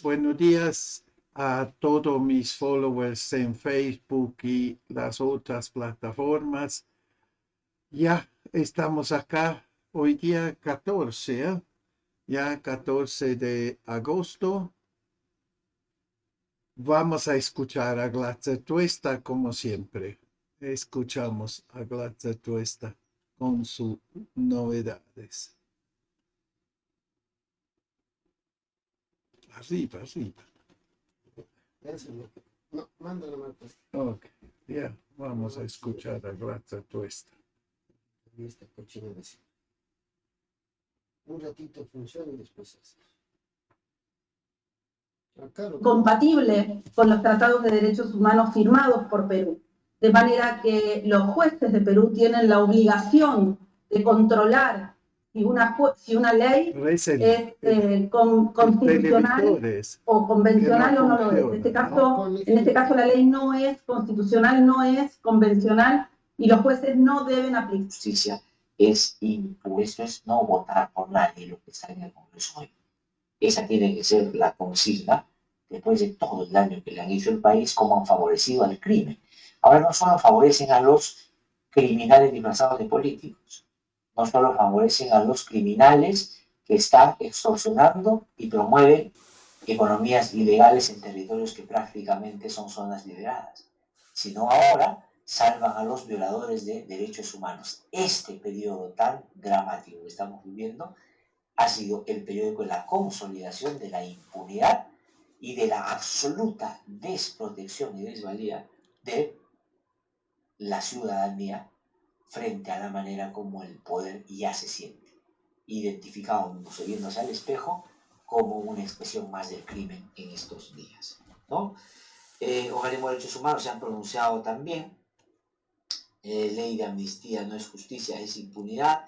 Buenos días a todos mis followers en Facebook y las otras plataformas. Ya estamos acá hoy día 14, ¿eh? Ya 14 de agosto. Vamos a escuchar a Glatzer Tuesta como siempre. Escuchamos a Glatzer Tuesta con sus novedades. Arriba. No, mándalo, Marcos. Ok, ya, vamos a escuchar a Glatzer Tuesta. Y esta cochina de un ratito funciona y después hace. Compatible con los tratados de derechos humanos firmados por Perú. De manera que los jueces de Perú tienen la obligación de controlar si una ley es constitucional o convencional o no lo es. En este caso la ley no es constitucional, no es convencional y los jueces no deben aplicar. Justicia es impuesto, es no votar por nadie lo que sale al Congreso hoy. Esa tiene que ser la consigna después de todo el daño que le han hecho al país, como han favorecido al crimen. Ahora no solo favorecen a los criminales disfrazados de políticos, no solo favorecen a los criminales que están extorsionando y promueven economías ilegales en territorios que prácticamente son zonas liberadas, sino ahora salvan a los violadores de derechos humanos. Este periodo tan dramático que estamos viviendo ha sido el periodo de la consolidación de la impunidad y de la absoluta desprotección y desvalía de la ciudadanía frente a la manera como el poder ya se siente, identificado, viéndose al espejo, como una expresión más del crimen en estos días, ¿no? Organismos de derechos humanos se han pronunciado también. Ley de amnistía no es justicia, es impunidad.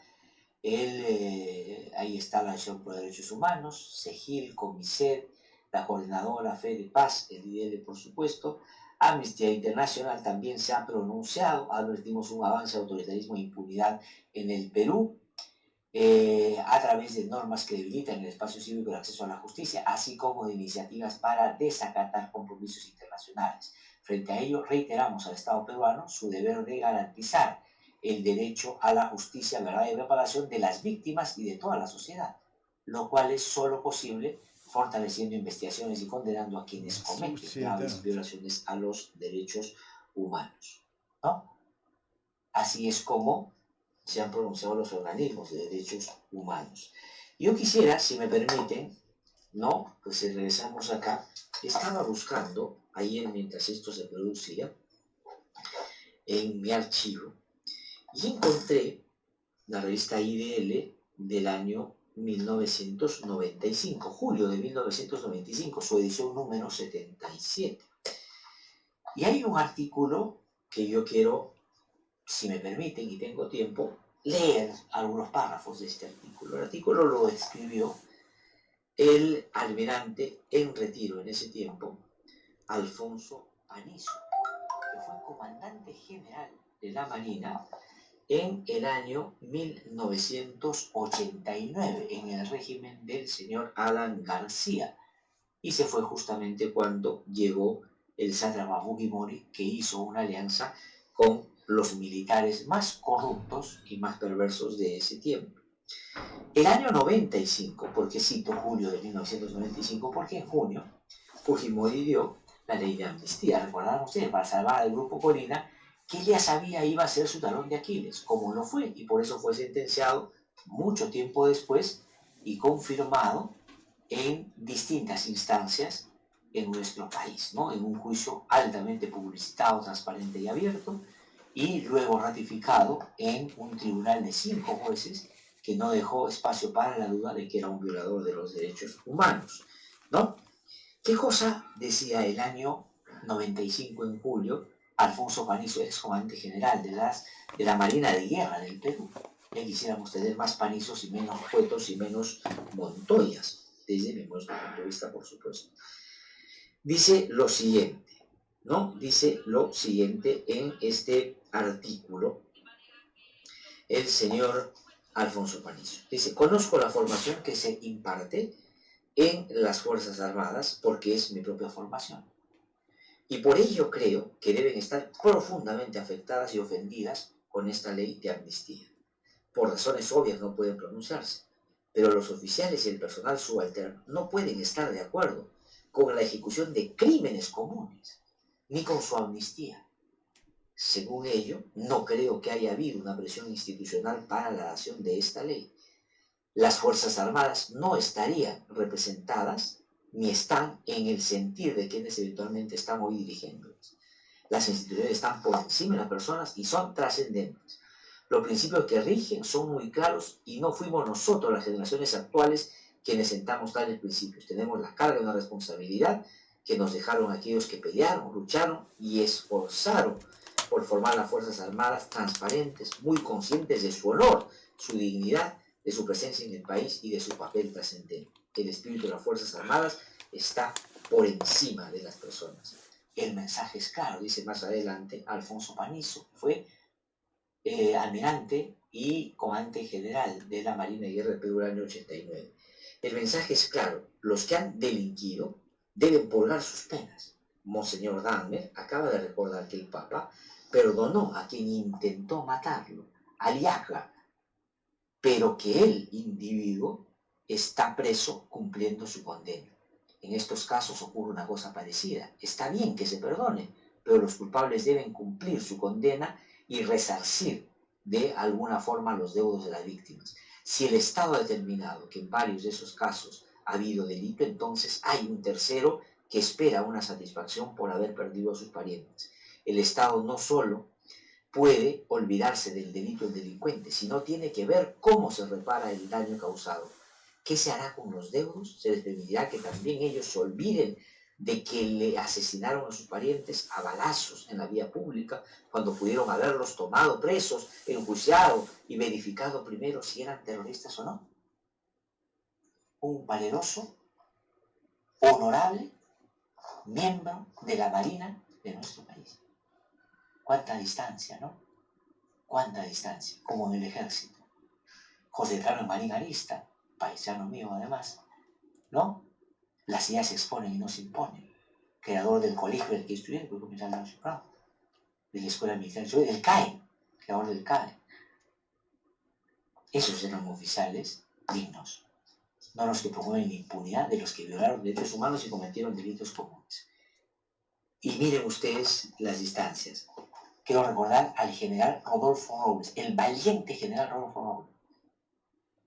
Ahí está la Acción por Derechos Humanos, CEGIL, COMISET, la Coordinadora Fe de Paz, el IDL por supuesto. Amnistía Internacional también se ha pronunciado, advertimos un avance de autoritarismo e impunidad en el Perú, a través de normas que debilitan el espacio cívico y el acceso a la justicia, así como de iniciativas para desacatar compromisos internacionales. Frente a ello, reiteramos al Estado peruano su deber de garantizar el derecho a la justicia, verdad y reparación de las víctimas y de toda la sociedad, lo cual es solo posible fortaleciendo investigaciones y condenando a quienes cometen graves violaciones a los derechos humanos, ¿no? Así es como se han pronunciado los organismos de derechos humanos. Yo quisiera, si me permiten, ¿no? Pues si regresamos acá, estaba buscando, ayer mientras esto se producía, en mi archivo, y encontré la revista IDL del año 1995, julio de 1995, su edición número 77. Y hay un artículo que yo quiero, si me permiten y tengo tiempo, leer algunos párrafos de este artículo. El artículo lo escribió el almirante en retiro en ese tiempo, Alfonso Panizo, que fue comandante general de la Marina en el año 1989, en el régimen del señor Alan García. Y se fue justamente cuando llegó el sátrapa Fujimori, que hizo una alianza con los militares más corruptos y más perversos de ese tiempo. El año 95, porque cito julio de 1995, porque en junio Fujimori dio la ley de amnistía, recordarán ustedes, para salvar al grupo Colina, que él ya sabía iba a ser su talón de Aquiles, como lo fue, y por eso fue sentenciado mucho tiempo después y confirmado en distintas instancias en nuestro país, ¿no? En un juicio altamente publicitado, transparente y abierto, y luego ratificado en un tribunal de 5 jueces que no dejó espacio para la duda de que era un violador de los derechos humanos, ¿no? ¿Qué cosa decía el año 95 en julio, Alfonso Panizo, excomandante general de la Marina de Guerra del Perú. Ya quisiéramos tener más Panizos y menos Cuetos y menos Montoyas, desde mi punto de vista, por supuesto. Dice lo siguiente, ¿no? Dice lo siguiente en este artículo el señor Alfonso Panizo. Dice, conozco la formación que se imparte en las Fuerzas Armadas porque es mi propia formación. Y por ello creo que deben estar profundamente afectadas y ofendidas con esta ley de amnistía. Por razones obvias no pueden pronunciarse, pero los oficiales y el personal subalterno no pueden estar de acuerdo con la ejecución de crímenes comunes, ni con su amnistía. Según ello, no creo que haya habido una presión institucional para la dación de esta ley. Las Fuerzas Armadas no estarían representadas ni están en el sentir de quienes eventualmente están hoy dirigiéndolas. Las instituciones están por encima de las personas y son trascendentes. Los principios que rigen son muy claros y no fuimos nosotros, las generaciones actuales, quienes sentamos tales principios. Tenemos la carga de una responsabilidad que nos dejaron aquellos que pelearon, lucharon y esforzaron por formar las Fuerzas Armadas transparentes, muy conscientes de su honor, su dignidad, de su presencia en el país y de su papel trascendente. El espíritu de las Fuerzas Armadas está por encima de las personas. El mensaje es claro, dice más adelante Alfonso Panizo, fue almirante y comandante general de la Marina de Guerra del Perú el año 89. El mensaje es claro, los que han delinquido deben purgar sus penas. Monseñor Dahmer acaba de recordar que el Papa perdonó a quien intentó matarlo, a Liaga, pero que el individuo está preso cumpliendo su condena. En estos casos ocurre una cosa parecida. Está bien que se perdone, pero los culpables deben cumplir su condena y resarcir de alguna forma los deudos de las víctimas. Si el Estado ha determinado que en varios de esos casos ha habido delito, entonces hay un tercero que espera una satisfacción por haber perdido a sus parientes. El Estado no solo puede olvidarse del delito del delincuente, sino tiene que ver cómo se repara el daño causado. ¿Qué se hará con los deudos? Se les permitirá que también ellos se olviden de que le asesinaron a sus parientes a balazos en la vía pública, cuando pudieron haberlos tomado presos, enjuiciado y verificado primero si eran terroristas o no. Un valeroso, honorable miembro de la Marina de nuestro país. Cuánta distancia, ¿no? Cuánta distancia, como en el ejército. José Carlos Marín Arista, paisano mío además, ¿no? Las ideas se exponen y no se imponen. Creador del colegio del que estudié, de la Escuela Militar, del CAE, creador del CAE. Esos eran oficiales dignos, no los que promueven la impunidad de los que violaron derechos humanos y cometieron delitos comunes. Y miren ustedes las distancias. Quiero recordar al general Rodolfo Robles, el valiente general Rodolfo Robles,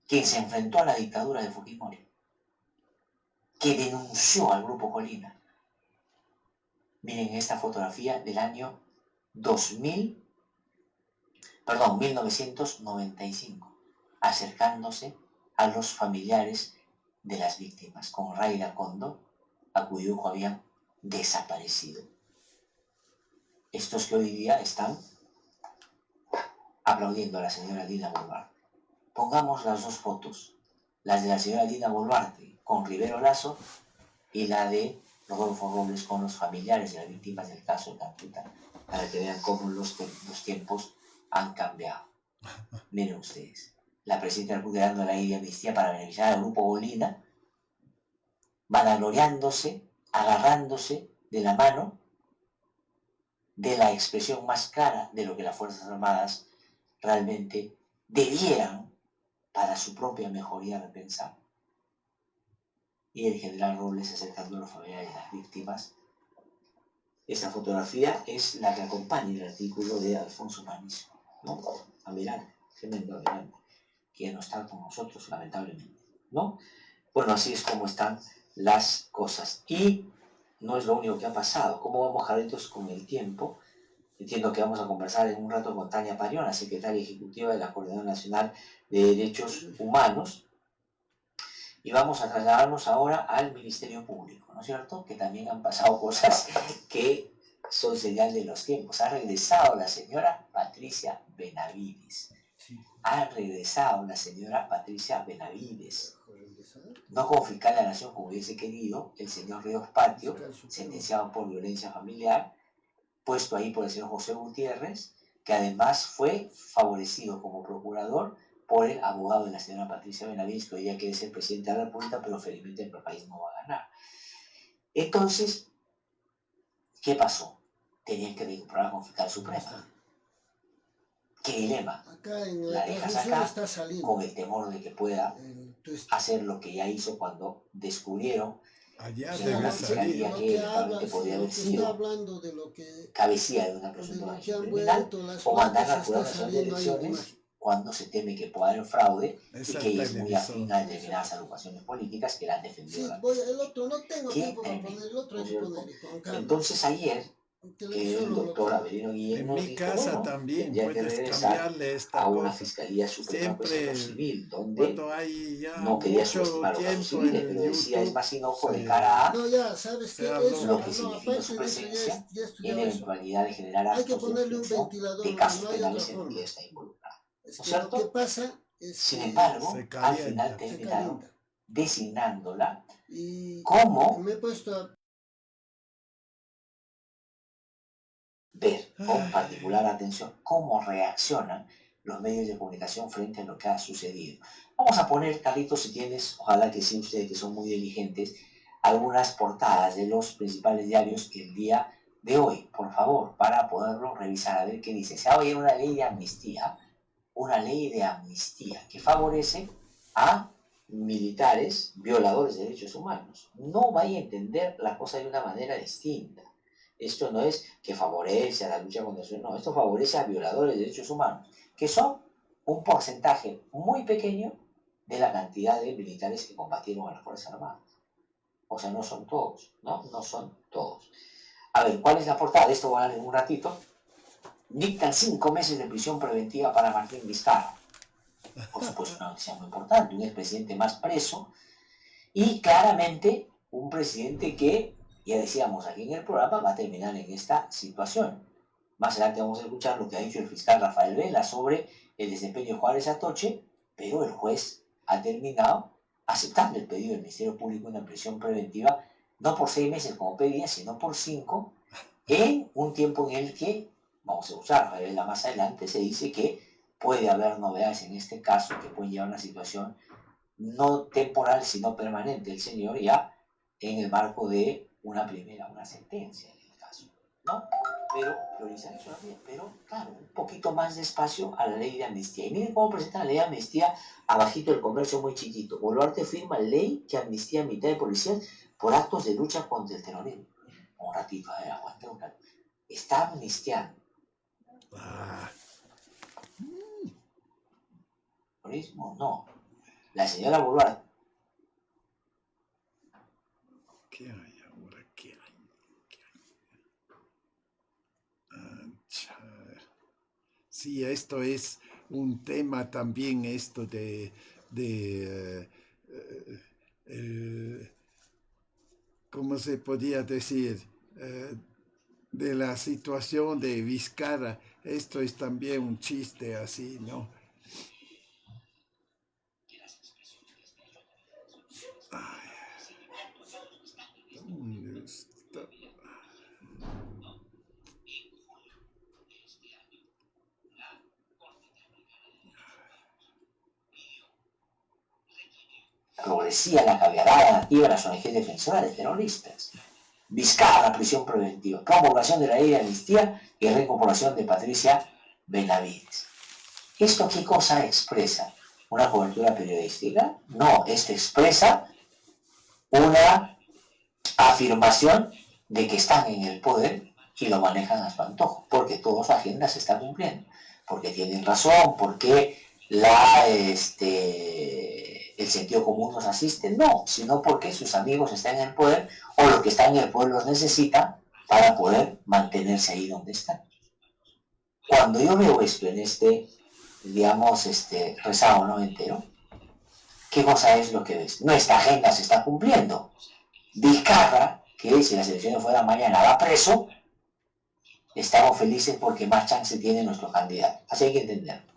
quien se enfrentó a la dictadura de Fujimori, que denunció al Grupo Colina. Miren esta fotografía del año 1995, acercándose a los familiares de las víctimas, con Raila Kondo, a cuyo hijo habían desaparecido. Estos que hoy día están aplaudiendo a la señora Dina Boluarte. Pongamos las dos fotos, las de la señora Dina Boluarte con Rivero Lasso y la de Rodolfo Robles con los familiares de las víctimas del caso de Cantuta, para que vean cómo los tiempos han cambiado. Miren ustedes, la presidenta de la República dando la ley de amnistía para beneficiar al Grupo Colina, vanagloriándose, agarrándose de la mano de la expresión más clara de lo que las Fuerzas Armadas realmente debieran para su propia mejoría repensar. Y el general Robles acercando a los familiares de las víctimas. Esta fotografía es la que acompaña el artículo de Alfonso Panizo, ¿no? Almirante, tremendo almirante, que no está con nosotros, lamentablemente, ¿no? Bueno, así es como están las cosas. Y no es lo único que ha pasado. ¿Cómo vamos jaletos con el tiempo? Entiendo que vamos a conversar en un rato con Tania Parión, la secretaria ejecutiva de la Coordinadora Nacional de Derechos Humanos, y vamos a trasladarnos ahora al Ministerio Público, ¿no es cierto? Que también han pasado cosas que son señal de los tiempos. Ha regresado la señora Patricia Benavides. Ha regresado la señora Patricia Benavides. No como fiscal de la nación como hubiese querido el señor Ríos Patio, sentenciado por violencia familiar, puesto ahí por el señor José Gutiérrez, que además fue favorecido como procurador por el abogado de la señora Patricia Benavides, que hoy día quiere ser presidente de la República, pero felizmente el país no va a ganar. Entonces, ¿qué pasó? Tenían que recuperar con fiscal suprema. ¿Qué dilema? Acá en La la dejas transmisión acá está saliendo. con el temor de que pueda hacer lo que ya hizo cuando descubrieron Allá que debe una salir. fiscalía que eventualmente podría haber sido cabecilla de una presunta organización criminal o mandar a jurar las elecciones cuando se teme que pueda haber fraude y que ella es muy afín a determinadas agrupaciones políticas que la han defendido. El otro no tengo tiempo para poner, el otro hay que poner. Entonces ayer que el doctor Avelino Guillén En nos mi dijo, casa bueno, también tendría que puedes regresar cambiarle esta a una cosa. fiscalía suprema Siempre civil, donde cuando hay ya no quería mucho subestimar los casos tiempo civiles, en pero decía es YouTube, más inocuo de se- cara a No, ya, ¿sabes qué? Claro, Eso, lo que no, significa aparte su de eso, presencia ya y la estudiado eso. eventualidad de generar Hay que actos de ponerle un obstrucción ventilador, de no, casos no hay penales otra en los que forma. ella está involucrada. Es ¿No que es lo que cierto? pasa es Sin que embargo, se al calienta. final se terminaron calienta. designándola Y como me he puesto a ver con particular atención cómo reaccionan los medios de comunicación frente a lo que ha sucedido. Vamos a poner, Carlitos, si tienes, ojalá que sí, ustedes que son muy diligentes, algunas portadas de los principales diarios el día de hoy, por favor, para poderlo revisar, a ver qué dice. Se ha oído una ley de amnistía que favorece a militares violadores de derechos humanos. No vaya a entender la cosa de una manera distinta. Esto no es que favorece a la lucha contra el no, esto favorece a violadores de derechos humanos, que son un porcentaje muy pequeño de la cantidad de militares que combatieron a las Fuerzas Armadas. O sea, no son todos, ¿no? No son todos. A ver, ¿cuál es la portada? De esto voy a hablar en un ratito. Dictan 5 meses de prisión preventiva para Martín Vizcarra. Por supuesto, una noticia muy importante, un expresidente más preso y claramente un presidente que, ya decíamos aquí en el programa, va a terminar en esta situación. Más adelante vamos a escuchar lo que ha dicho el fiscal Rafael Vela sobre el desempeño de Juárez Atoche, pero el juez ha terminado aceptando el pedido del Ministerio Público de una prisión preventiva, no por 6 meses como pedía, sino por 5, en un tiempo en el que, vamos a escuchar a Rafael Vela más adelante, se dice que puede haber novedades en este caso que pueden llevar a una situación no temporal, sino permanente, el señor ya en el marco de una sentencia en el caso, ¿no? Pero priorizar eso también, pero claro, un poquito más despacio a la ley de amnistía. Y miren cómo presenta la ley de amnistía abajito del comercio muy chiquito. Boluarte firma ley que amnistía a mitad de policías por actos de lucha contra el terrorismo. Un ratito, a ver, aguanta un rato. Está amnistiando. ¿Terrorismo? No. La señora Boluarte. ¿Qué hay ahora? ¿Qué hay? Sí, esto es un tema también, esto ¿cómo se podía decir? De la situación de Vizcarra. Esto es también un chiste así, ¿no? Ay, ¿dónde está? Progresía la caviarada nativa de las ONG defensoras de terroristas. Vizcarra, prisión preventiva. Promulgación de la ley de amnistía y reincorporación de Patricia Benavides. ¿Esto qué cosa expresa? ¿Una cobertura periodística? No, esto expresa una afirmación de que están en el poder y lo manejan a su antojo, porque toda su agenda se está cumpliendo, porque tienen razón, porque el sentido común nos asiste, no, sino porque sus amigos están en el poder o los que están en el poder los necesitan para poder mantenerse ahí donde están. Cuando yo veo esto en rezago no entero, ¿qué cosa es lo que ves? Nuestra agenda se está cumpliendo. Vizcarra, que si las elecciones fueran mañana va preso, estamos felices porque más chance tiene nuestro candidato. Así hay que entenderlo.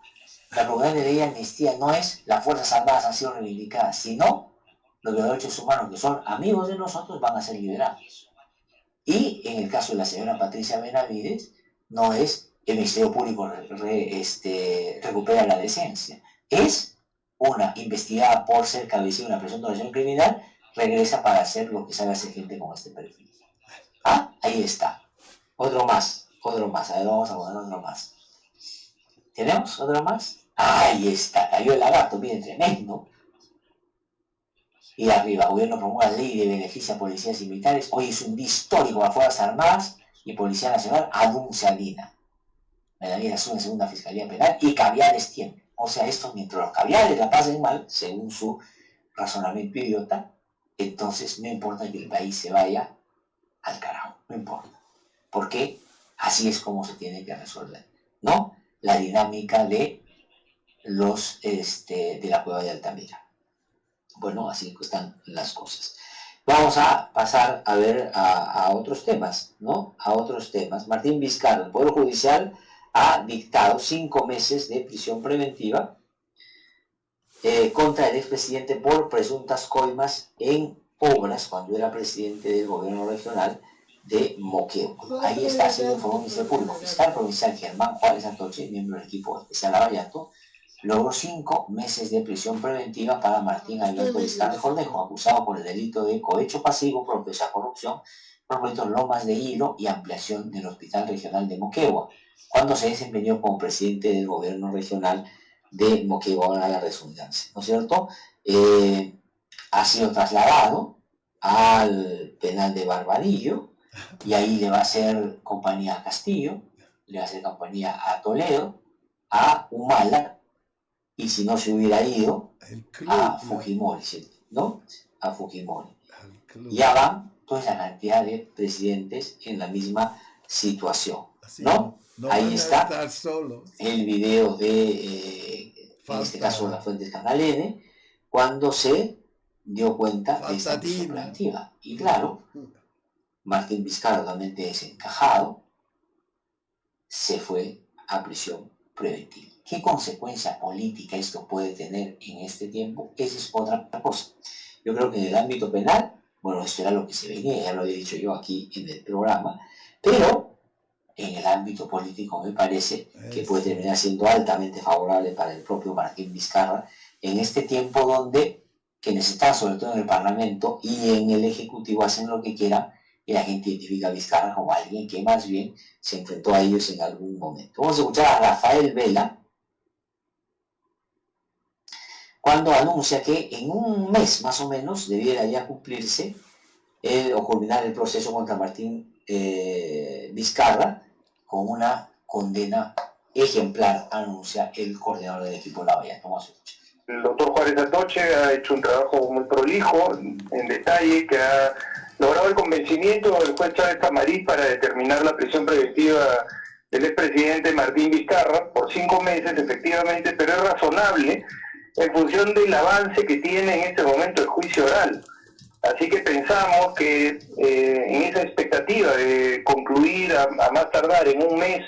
La propiedad de ley de amnistía no es las Fuerzas Armadas han sido reivindicadas, sino los derechos humanos que son amigos de nosotros van a ser liberados. Y en el caso de la señora Patricia Benavides, no es el Ministerio Público recupera la decencia, es una investigada por ser cabecilla de una presunta organización criminal, regresa para hacer lo que sabe hacer gente con este perfil. Ah, ahí está. Otro más. A ver, vamos a poner otro más. ¿Tenemos otro más? Ahí está, cayó el lagarto, miren, tremendo. Y arriba, gobierno promueve la ley de beneficia a policías y militares. Hoy es un día histórico para Fuerzas Armadas y Policía Nacional, anuncia Lina. Medallera Azul en segunda Fiscalía Penal y caviares tienen. O sea, esto mientras los caviares la pasen mal, según su razonamiento idiota, entonces no importa que el país se vaya al carajo, no importa. Porque así es como se tiene que resolver, ¿no? La dinámica de los de la cueva de Altamira. Bueno, así están las cosas. Vamos a pasar a ver a otros temas, ¿no? A otros temas. Martín Vizcarra, el Poder Judicial ha dictado 5 meses de prisión preventiva contra el expresidente por presuntas coimas en obras cuando era presidente del gobierno regional de Moquegua. Ahí está, haciendo informe el Ministerio Público. Fiscal provincial Germán Juárez Atoche, miembro del equipo especial Lavallato, logró 5 meses de prisión preventiva para Martín Alberto Vizcarra Cornejo, acusado por el delito de cohecho pasivo, propicio a corrupción, por proyectos Lomas de Hilo y ampliación del Hospital Regional de Moquegua, cuando se desempeñó como presidente del gobierno regional de Moquegua, a la redundancia, ¿no es cierto? Ha sido trasladado al penal de Barbadillo y ahí le va a hacer compañía a Castillo, le va a hacer compañía a Toledo, a Humala, y si no se hubiera ido, a Fujimori, ¿no? A Fujimori. Ya van toda esa cantidad de presidentes en la misma situación, ¿no? No ahí está solos. El video de, en este caso, la Fuentes Canal N, cuando se dio cuenta de esta prisión preventiva. Y claro, Martín Vizcarra, totalmente desencajado, se fue a prisión preventiva. ¿Qué consecuencia política esto puede tener en este tiempo? Esa es otra cosa. Yo creo que en el ámbito penal, bueno, esto era lo que se venía, ya lo había dicho yo aquí en el programa, pero en el ámbito político me parece que puede terminar siendo altamente favorable para el propio Martín Vizcarra en este tiempo donde quienes están sobre todo en el Parlamento y en el Ejecutivo hacen lo que quieran y la gente identifica a Vizcarra como alguien que más bien se enfrentó a ellos en algún momento. Vamos a escuchar a Rafael Vela cuando anuncia que en un mes más o menos debiera ya cumplirse o culminar el proceso contra Martín Vizcarra con una condena ejemplar, anuncia el coordinador del equipo Lavallato. Vamos a escuchar. El doctor Juárez Atoche ha hecho un trabajo muy prolijo, en detalle, que ha logrado el convencimiento del juez Chávez Tamariz para determinar la prisión preventiva del expresidente Martín Vizcarra por 5 meses, efectivamente, pero es razonable en función del avance que tiene en este momento el juicio oral. Así que pensamos que en esa expectativa de concluir a más tardar en un mes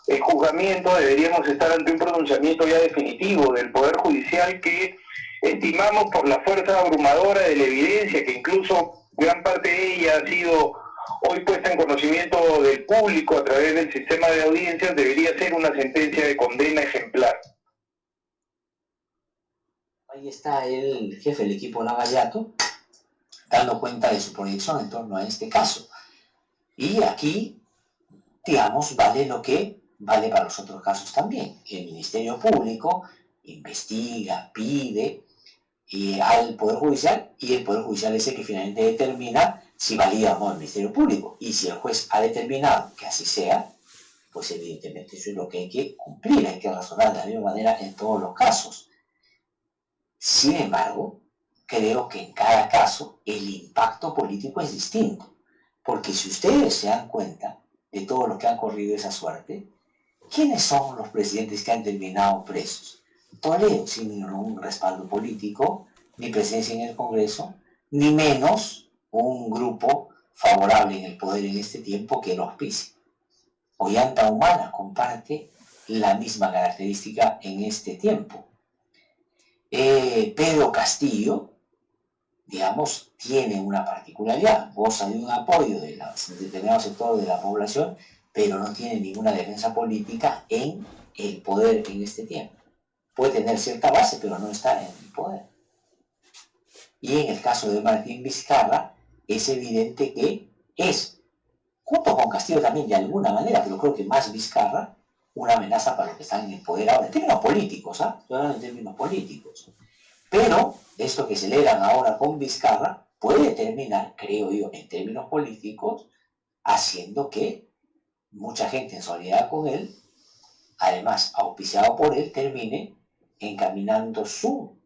el juzgamiento, deberíamos estar ante un pronunciamiento ya definitivo del Poder Judicial que estimamos por la fuerza abrumadora de la evidencia, que incluso gran parte de ella ha sido hoy puesta en conocimiento del público a través del sistema de audiencias, debería ser una sentencia de condena ejemplar. Ahí está el jefe del equipo Lavallato dando cuenta de su proyección en torno a este caso. Y aquí, digamos, vale lo que vale para los otros casos también. El Ministerio Público investiga, pide al Poder Judicial, y el Poder Judicial es el que finalmente determina si valida o no el Ministerio Público. Y si el juez ha determinado que así sea, pues evidentemente eso es lo que hay que cumplir, hay que razonar de la misma manera en todos los casos. Sin embargo, creo que en cada caso el impacto político es distinto, porque si ustedes se dan cuenta de todo lo que han corrido esa suerte, ¿quiénes son los presidentes que han terminado presos? Toledo, sin ningún respaldo político, ni presencia en el Congreso, ni menos un grupo favorable en el poder en este tiempo que lo auspicia. Ollanta comparte la misma característica en este tiempo. Pedro Castillo, digamos, tiene una particularidad, goza de un apoyo de determinado sector de la población, pero no tiene ninguna defensa política en el poder en este tiempo. Puede tener cierta base, pero no está en el poder. Y en el caso de Martín Vizcarra, es evidente que es, junto con Castillo también de alguna manera, pero creo que más Vizcarra, una amenaza para los que están en el poder ahora, en términos políticos, estoy hablando en términos políticos. Pero esto que celebran ahora con Vizcarra puede terminar, creo yo, en términos políticos, haciendo que mucha gente en solidaridad con él, además auspiciado por él, termine encaminando su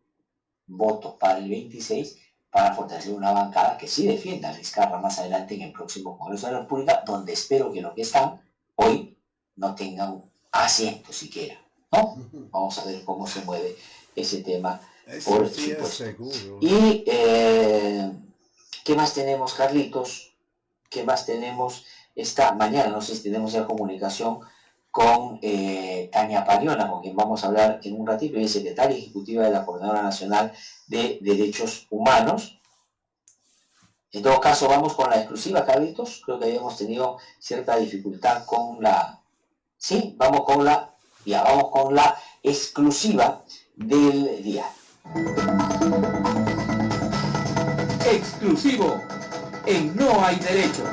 voto para el 26 para fortalecer una bancada que sí defienda a Vizcarra más adelante en el próximo Congreso de la República, donde espero que los que están hoy no tengan asiento siquiera, ¿no? Vamos a ver cómo se mueve ese tema. Por supuesto. Y ¿qué más tenemos, Carlitos? ¿Qué más tenemos esta mañana? No sé si tenemos ya comunicación con Tania Pariona, con quien vamos a hablar en un ratito. Ella es secretaria ejecutiva de la Coordinadora Nacional de Derechos Humanos. En todo caso, vamos con la exclusiva, Carlitos. Creo que habíamos tenido cierta dificultad con la... Sí, vamos con la exclusiva del día. Exclusivo en No Hay Derecho.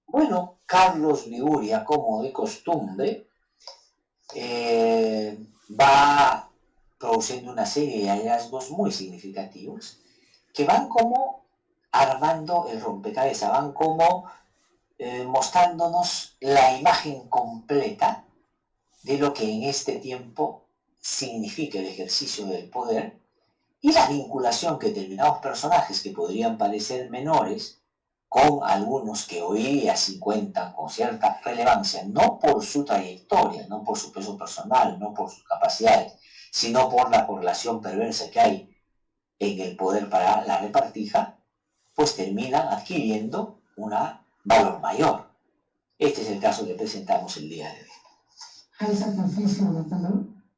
Bueno, Carlos Liguria, como de costumbre, va produciendo una serie de hallazgos muy significativos que van como armando el rompecabezas, van como mostrándonos la imagen completa de lo que en este tiempo significa el ejercicio del poder y la vinculación que determinados personajes que podrían parecer menores con algunos que hoy día sí cuentan con cierta relevancia, no por su trayectoria, no por su peso personal, no por sus capacidades, sino por la correlación perversa que hay en el poder para la repartija, pues terminan adquiriendo un valor mayor. Este es el caso que presentamos el día de hoy. Hay sacrificio, Natalia,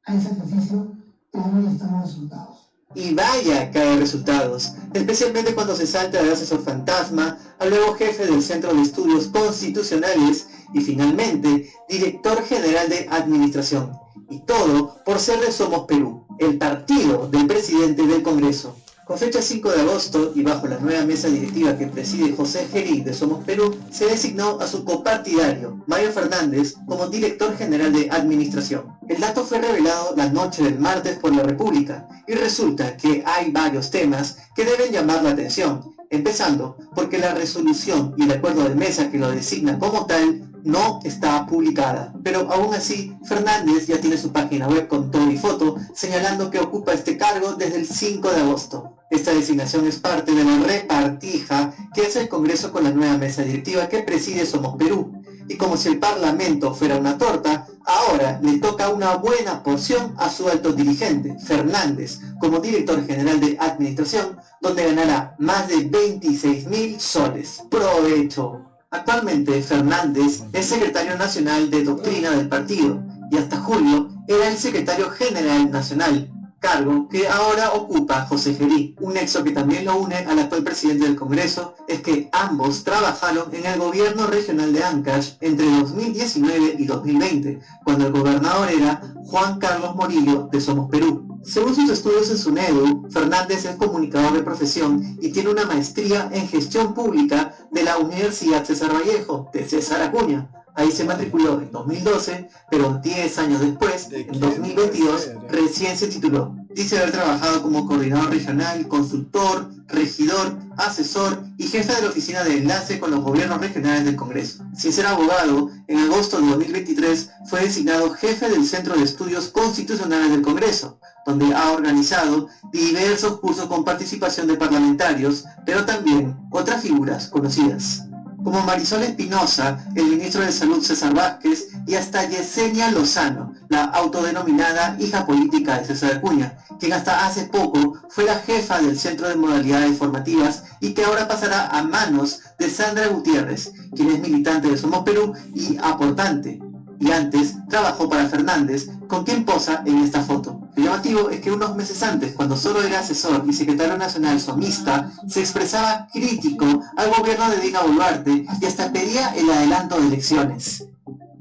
hay sacrificio, pero no están los resultados. Y vaya que hay resultados, especialmente cuando se salta de asesor fantasma al nuevo jefe del Centro de Estudios Constitucionales y finalmente director general de Administración. Y todo por ser de Somos Perú, el partido del presidente del Congreso. Con fecha 5 de agosto y bajo la nueva mesa directiva que preside José Gerí de Somos Perú, se designó a su copartidario, Mario Fernández, como director general de Administración. El dato fue revelado la noche del martes por La República y resulta que hay varios temas que deben llamar la atención, empezando porque la resolución y el acuerdo de mesa que lo designa como tal no está publicada, pero aún así Fernández ya tiene su página web con todo y foto señalando que ocupa este cargo desde el 5 de agosto. Esta designación es parte de la repartija que hace el Congreso con la nueva mesa directiva que preside Somos Perú. Y como si el Parlamento fuera una torta, ahora le toca una buena porción a su alto dirigente, Fernández, como director general de Administración, donde ganará más de 26.000 soles. ¡Provecho! Actualmente Fernández es secretario nacional de doctrina del partido y hasta julio era el secretario general nacional, cargo que ahora ocupa José Gerí. Un nexo que también lo une al actual presidente del Congreso es que ambos trabajaron en el gobierno regional de Ancash entre 2019 y 2020, cuando el gobernador era Juan Carlos Morillo de Somos Perú. Según sus estudios en SUNEDU, Fernández es comunicador de profesión y tiene una maestría en gestión pública de la Universidad César Vallejo, de César Acuña. Ahí se matriculó en 2012, pero 10 años después, en 2022, recién se tituló. Dice haber trabajado como coordinador regional, consultor, regidor, asesor y jefe de la oficina de enlace con los gobiernos regionales del Congreso. Sin ser abogado, en agosto de 2023 fue designado jefe del Centro de Estudios Constitucionales del Congreso, donde ha organizado diversos cursos con participación de parlamentarios, pero también otras figuras conocidas. como Marisol Espinosa, el ministro de Salud César Vázquez y hasta Yesenia Lozano, la autodenominada hija política de César Acuña, quien hasta hace poco fue la jefa del Centro de Modalidades Formativas y que ahora pasará a manos de Sandra Gutiérrez, quien es militante de Somos Perú y aportante, y antes trabajó para Fernández, con quien posa en esta foto. Lo llamativo es que unos meses antes, cuando solo era asesor y secretario nacional somista, se expresaba crítico al gobierno de Dina Boluarte y hasta pedía el adelanto de elecciones.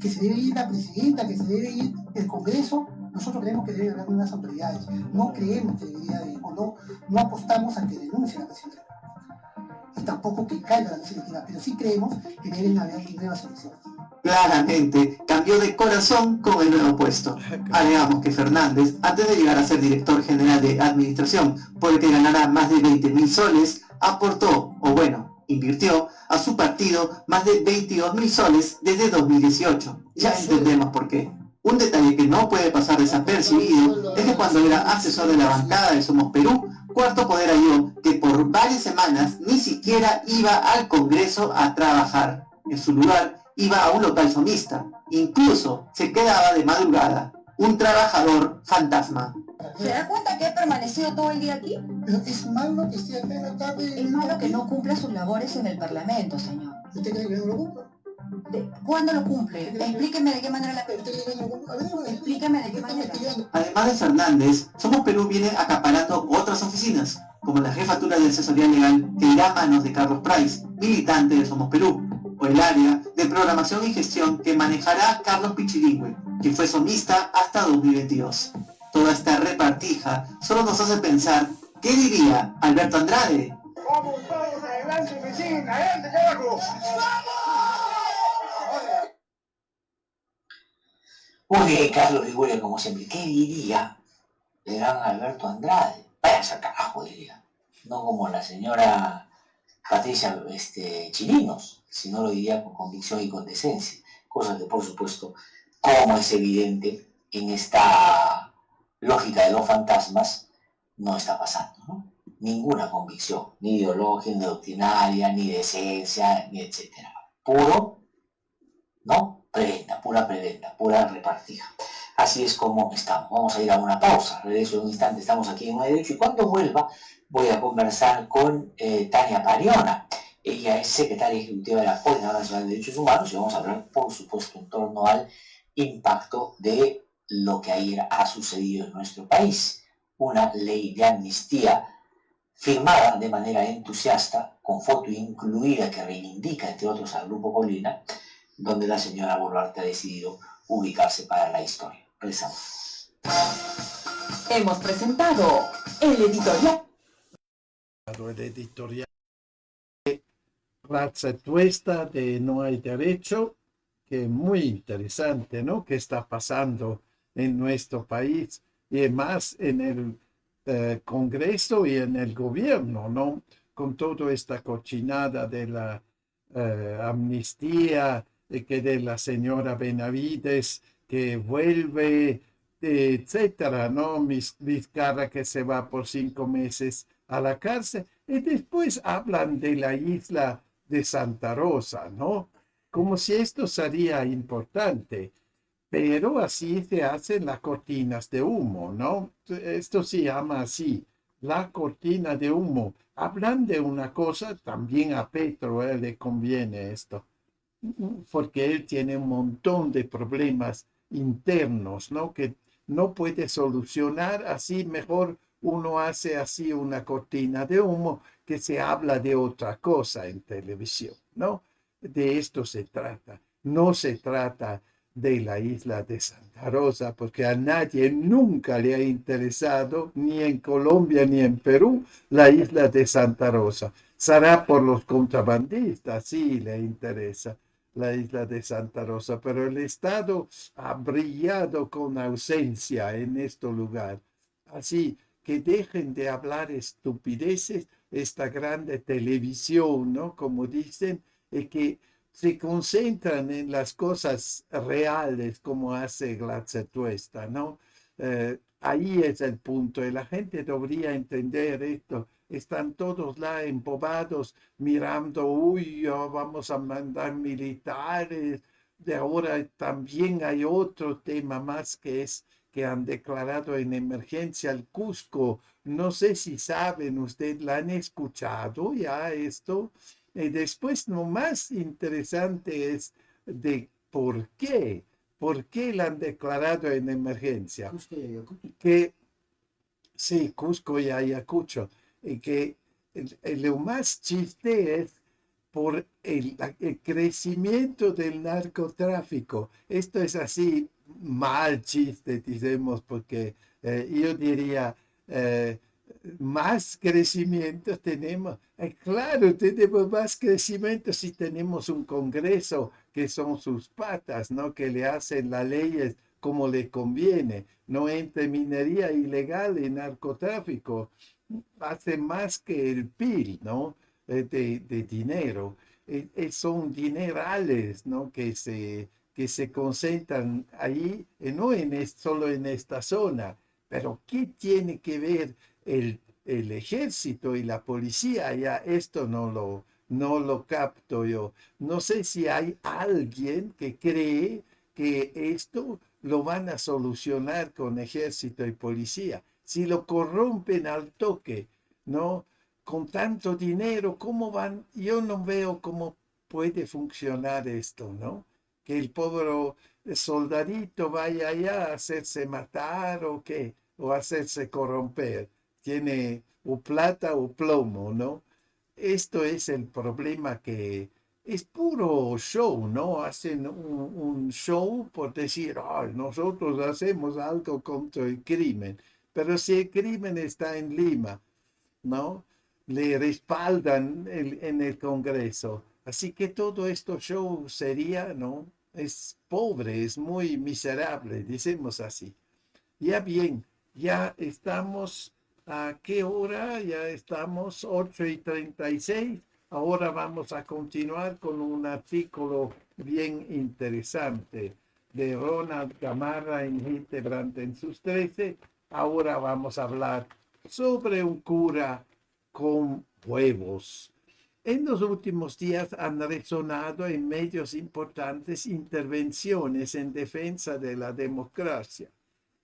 Que se debe ir la presidenta, que se debe ir el Congreso, nosotros creemos que debe haber unas autoridades. No creemos que debería ir, o no apostamos a que denuncie la presidenta. Y tampoco que caiga la presidenta, pero sí creemos que deben haber nuevas elecciones. Claramente cambió de corazón con el nuevo puesto. Alegamos que Fernández, antes de llegar a ser director general de administración, por el que ganará más de 20.000 soles, aportó, o bueno, invirtió a su partido más de 22.000 soles desde 2018. Ya entendemos por qué. Un detalle que no puede pasar desapercibido es que cuando era asesor de la bancada de Somos Perú, Cuarto Poder halló que por varias semanas ni siquiera iba al Congreso a trabajar. En su lugar, iba a un local somista. Incluso se quedaba de madrugada. Un trabajador fantasma. ¿Se da cuenta que he permanecido todo el día aquí? Pero es malo que esté acá en la tarde. Es malo que no cumpla sus labores en el Parlamento, señor. ¿Usted cree que no lo cumpla? ¿Cuándo lo cumple? Explíqueme de qué manera la Explíqueme de qué manera. Además de Fernández, Somos Perú viene acaparando otras oficinas, como la jefatura de asesoría legal que irá a manos de Carlos Price, militante de Somos Perú, o el área de programación y gestión que manejará Carlos Pichilingüe, que fue somista hasta 2022. Toda esta repartija solo nos hace pensar, ¿qué diría Alberto Andrade? Vamos todos adelante, me siguen, adelante, carajo. Muy bien, Carlos Ligüera, como siempre. ¿Qué diría el gran Alberto Andrade? Váyase al carajo, diría. No como la señora Patricia Chirinos, sino lo diría con convicción y con decencia. Cosa que, por supuesto, como es evidente, en esta lógica de los fantasmas, no está pasando, ¿no? Ninguna convicción, ni ideológica, ni doctrinaria, ni decencia, ni etcétera. Puro, ¿no? Pura preventa, pura repartija. Así es como estamos. Vamos a ir a una pausa. Regreso en un instante. Estamos aquí en No Hay Derecho. Y cuando vuelva, voy a conversar con Tania Pariona. Ella es secretaria ejecutiva de la Coordinadora Nacional de Derechos Humanos y vamos a hablar, por supuesto, en torno al impacto de lo que ayer ha sucedido en nuestro país. Una ley de amnistía firmada de manera entusiasta, con foto incluida que reivindica, entre otros, al Grupo Colina, donde la señora Boluarte ha decidido ubicarse para la historia. Regresamos. Hemos presentado el editorial. El editorial de Raza Tuesta de No Hay Derecho, que es muy interesante, ¿no? ¿Qué está pasando en nuestro país y más en el Congreso y en el gobierno, ¿no? Con toda esta cochinada de la amnistía, que de la señora Benavides que vuelve, etcétera, ¿no? Vizcarra que se va por 5 meses a la cárcel y después hablan de la isla de Santa Rosa, ¿no? Como si esto sería importante, pero así se hacen las cortinas de humo, ¿no? Esto se llama así, la cortina de humo. Hablan de una cosa, también a Petro le conviene esto, porque él tiene un montón de problemas internos, ¿no? Que no puede solucionar, así mejor uno hace así una cortina de humo que se habla de otra cosa en televisión, ¿no? De esto se trata. No se trata de la isla de Santa Rosa, porque a nadie nunca le ha interesado, ni en Colombia ni en Perú, la isla de Santa Rosa. Será por los contrabandistas, sí le interesa la isla de Santa Rosa, pero el Estado ha brillado con ausencia en este lugar. Así que dejen de hablar estupideces, esta grande televisión, ¿no? Como dicen, que se concentran en las cosas reales, como hace Glatze Tuesta, ¿no? Ahí es el punto, y la gente debería entender esto. Están todos lá embobados mirando, uy, vamos a mandar militares. De ahora también hay otro tema más que es que han declarado en emergencia el Cusco. No sé si saben, ustedes la han escuchado ya esto. Y después lo más interesante es de por qué la han declarado en emergencia. Que sí, Cusco y Ayacucho, y que lo más chiste es por el crecimiento del narcotráfico. Esto es así, mal chiste, digamos, porque yo diría, eh, más crecimiento tenemos. Claro, tenemos más crecimiento si tenemos un Congreso que son sus patas, ¿no? Que le hacen las leyes como le conviene. No entre minería ilegal y narcotráfico. Hace más que el PIB, ¿no? De dinero. Son dinerales, ¿no? Que se concentran ahí, no solo en esta zona. Pero ¿qué tiene que ver el ejército y la policía? Ya esto no lo capto yo. No sé si hay alguien que cree que esto lo van a solucionar con ejército y policía. Si lo corrompen al toque, ¿no? Con tanto dinero, ¿cómo van? Yo no veo cómo puede funcionar esto, ¿no? Que el pobre soldadito vaya allá a hacerse matar o qué, o hacerse corromper. Tiene o plata o plomo, ¿no? Esto es el problema que es puro show, ¿no? Hacen un show por decir, "Ay, nosotros hacemos algo contra el crimen". Pero si el crimen está en Lima, ¿no? Le respaldan en el Congreso. Así que todo esto show sería, ¿no? Es pobre, es muy miserable, decimos así. Ya bien, ya estamos, ¿a qué hora? Ya estamos 8:36. Ahora vamos a continuar con un artículo bien interesante de Ronald Gamarra en Hildebrand en sus 13. Ahora vamos a hablar sobre un cura con huevos. En los últimos días han resonado en medios importantes intervenciones en defensa de la democracia,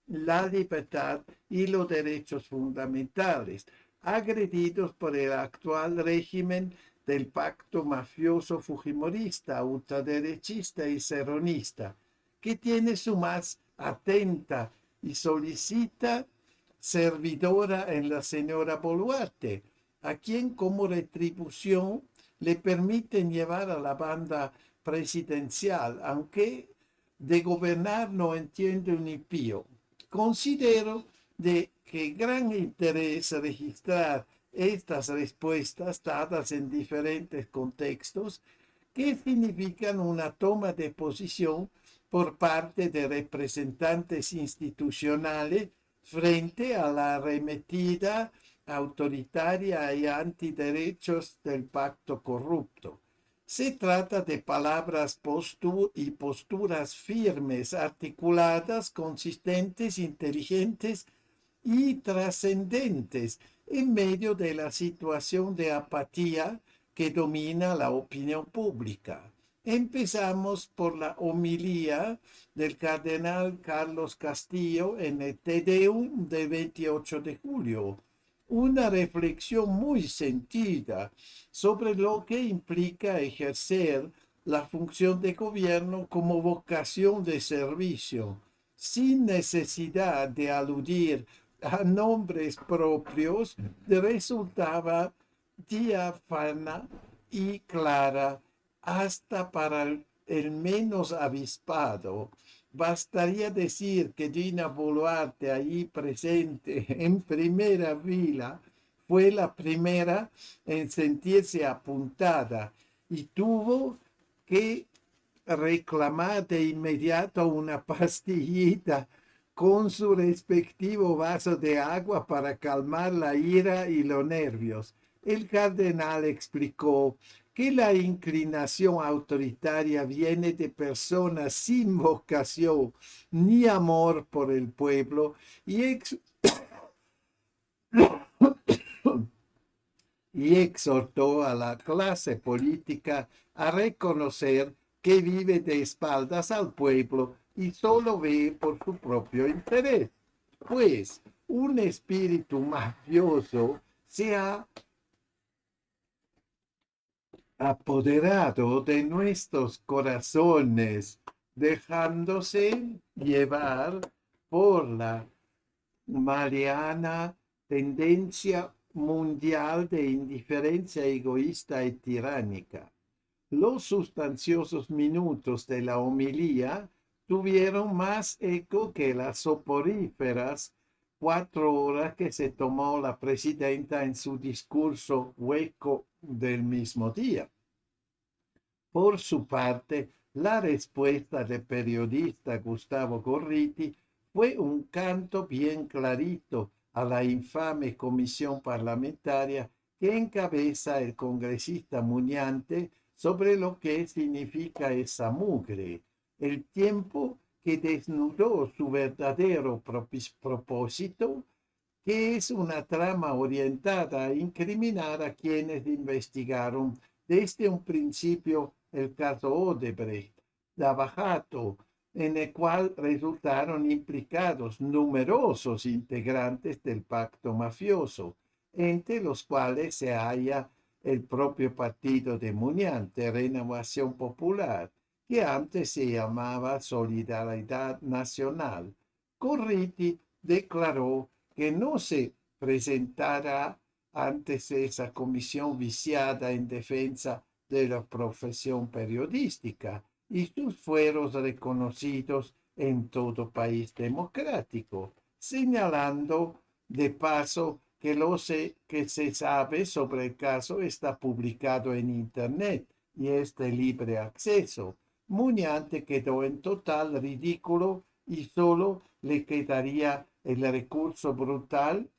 la libertad y los derechos fundamentales, agredidos por el actual régimen del pacto mafioso fujimorista, ultraderechista y serronista, que tiene su más atenta y solicita servidora en la señora Boluarte, a quien como retribución le permiten llevar a la banda presidencial, aunque de gobernar no entiende un impío. Considero de que gran interés registrar estas respuestas dadas en diferentes contextos que significan una toma de posición por parte de representantes institucionales frente a la arremetida autoritaria y antiderechos del pacto corrupto. Se trata de palabras y posturas firmes, articuladas, consistentes, inteligentes y trascendentes en medio de la situación de apatía que domina la opinión pública. Empezamos por la homilía del cardenal Carlos Castillo en el Te Deum del 28 de julio, una reflexión muy sentida sobre lo que implica ejercer la función de gobierno como vocación de servicio, sin necesidad de aludir a nombres propios, resultaba diáfana y clara hasta para el menos avispado. Bastaría decir que Dina Boluarte, allí presente en primera fila, fue la primera en sentirse apuntada y tuvo que reclamar de inmediato una pastillita con su respectivo vaso de agua para calmar la ira y los nervios. El cardenal explicó que la inclinación autoritaria viene de personas sin vocación ni amor por el pueblo y exhortó a la clase política a reconocer que vive de espaldas al pueblo y solo ve por su propio interés. Pues un espíritu mafioso se ha apoderado de nuestros corazones, dejándose llevar por la mariana tendencia mundial de indiferencia egoísta y tiránica. Los sustanciosos minutos de la homilía tuvieron más eco que las soporíferas 4 horas que se tomó la presidenta en su discurso hueco del mismo día. Por su parte, la respuesta del periodista Gustavo Gorriti fue un canto bien clarito a la infame comisión parlamentaria que encabeza el congresista Muñante sobre lo que significa esa mugre, el tiempo que desnudó su verdadero propósito, que es una trama orientada a incriminar a quienes investigaron desde un principio el caso Odebrecht, Lavajato, en el cual resultaron implicados numerosos integrantes del pacto mafioso, entre los cuales se halla el propio partido de Muñante, Renovación Popular, que antes se llamaba Solidaridad Nacional. Gorriti declaró que no se presentará antes esa comisión viciada en defensa de la profesión periodística y sus fueros reconocidos en todo país democrático, señalando de paso que lo que se sabe sobre el caso está publicado en Internet y es de libre acceso. Muñante quedó en total ridículo y solo le quedaría el recurso brutal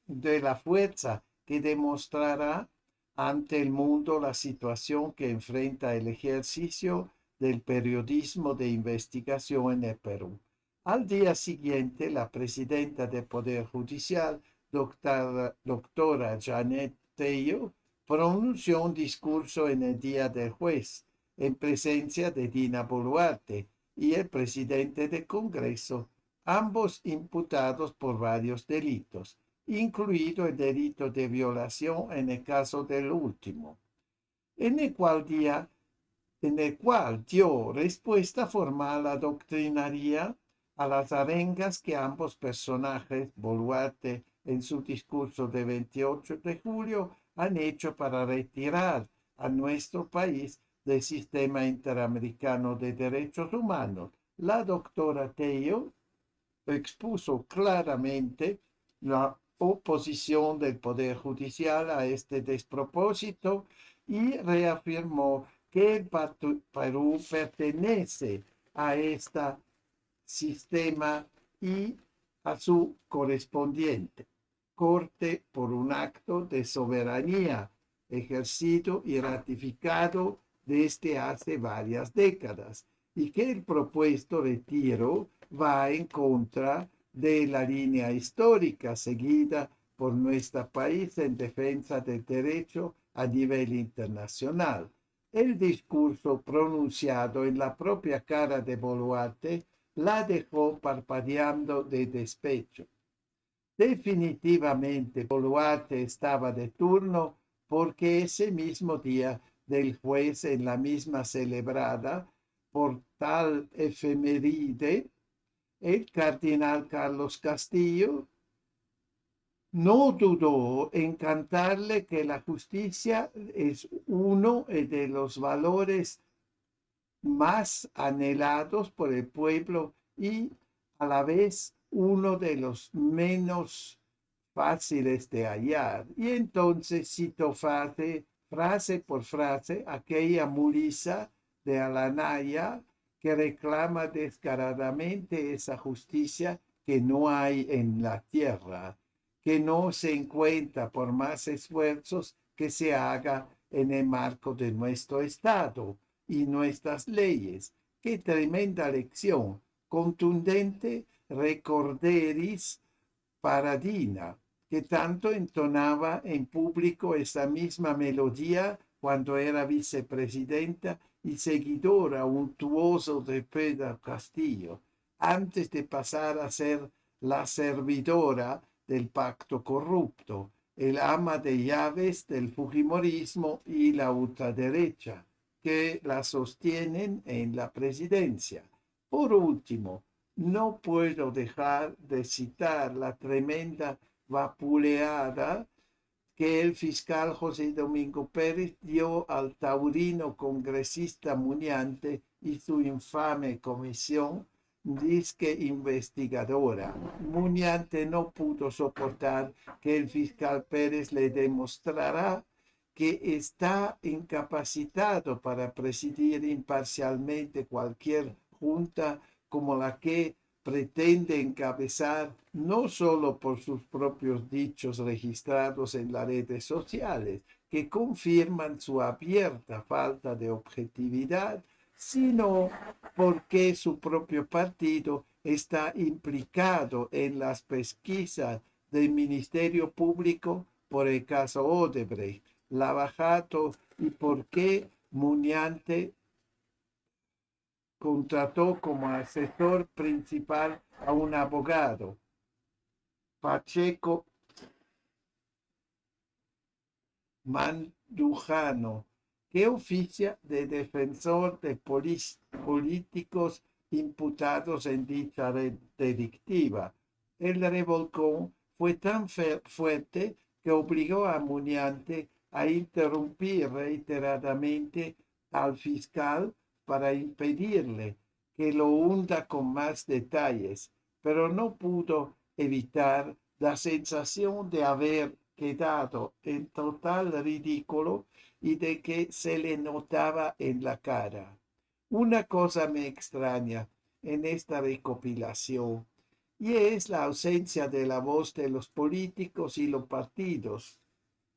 de la fuerza que demostrará ante el mundo la situación que enfrenta el ejercicio del periodismo de investigación en el Perú. Al día siguiente, la presidenta del Poder Judicial, doctora Janet Tello, pronunció un discurso en el Día del Juez, en presencia de Dina Boluarte y el presidente del Congreso, ambos imputados por varios delitos, incluido el delito de violación en el caso del último, en el cual dio respuesta formal adoctrinaria a las arengas que ambos personajes, Boluarte en su discurso de 28 de julio, han hecho para retirar a nuestro país del sistema interamericano de derechos humanos. La doctora Tello expuso claramente la oposición del Poder Judicial a este despropósito y reafirmó que el Perú pertenece a este sistema y a su correspondiente Corte por un acto de soberanía ejercido y ratificado desde hace varias décadas, y que el propuesto retiro va en contra de la línea histórica seguida por nuestro país en defensa del derecho a nivel internacional. El discurso pronunciado en la propia cara de Boluarte la dejó parpadeando de despecho. Definitivamente Boluarte estaba de turno porque ese mismo día del juez en la misma celebrada por tal efeméride, el cardenal Carlos Castillo no dudó en cantarle que la justicia es uno de los valores más anhelados por el pueblo y a la vez uno de los menos fáciles de hallar. Y entonces citó frase por frase aquella mulisa de Alanaya que reclama descaradamente esa justicia que no hay en la tierra, que no se encuentra por más esfuerzos que se haga en el marco de nuestro Estado y nuestras leyes. ¡Qué tremenda lección! Contundente recorderis Paradina, que tanto entonaba en público esa misma melodía cuando era vicepresidenta y seguidora untuoso de Pedro Castillo, antes de pasar a ser la servidora del pacto corrupto, el ama de llaves del fujimorismo y la ultraderecha, que la sostienen en la presidencia. Por último, no puedo dejar de citar la tremenda vapuleada que el fiscal José Domingo Pérez dio al taurino congresista Muñante y su infame comisión disque investigadora. Muñante no pudo soportar que el fiscal Pérez le demostrara que está incapacitado para presidir imparcialmente cualquier junta como la que pretende encabezar, no solo por sus propios dichos registrados en las redes sociales, que confirman su abierta falta de objetividad, sino porque su propio partido está implicado en las pesquisas del Ministerio Público por el caso Odebrecht, Lavajato, y porque Muñante contrató como asesor principal a un abogado, Pacheco Mandujano, que oficia de defensor de políticos imputados en dicha delictiva. El revolcón fue tan fuerte que obligó a Muñante a interrumpir reiteradamente al fiscal para impedirle que lo hunda con más detalles, pero no pudo evitar la sensación de haber quedado en total ridículo y de que se le notaba en la cara. Una cosa me extraña en esta recopilación, y es la ausencia de la voz de los políticos y los partidos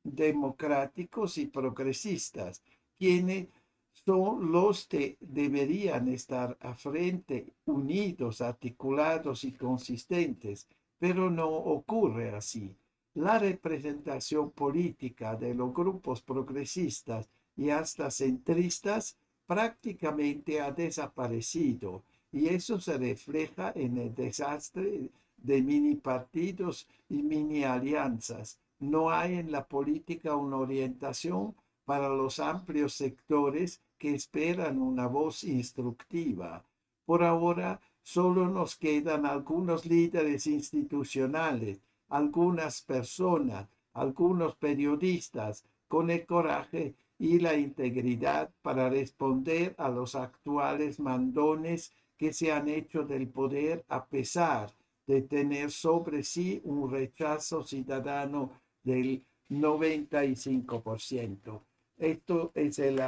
democráticos y progresistas, quienes son los que deberían estar a frente, unidos, articulados y consistentes, pero no ocurre así. La representación política de los grupos progresistas y hasta centristas prácticamente ha desaparecido, y eso se refleja en el desastre de mini partidos y mini alianzas. No hay en la política una orientación para los amplios sectores que esperan una voz instructiva. Por ahora, solo nos quedan algunos líderes institucionales, algunas personas, algunos periodistas con el coraje y la integridad para responder a los actuales mandones que se han hecho del poder a pesar de tener sobre sí un rechazo ciudadano del 95%. Esto es el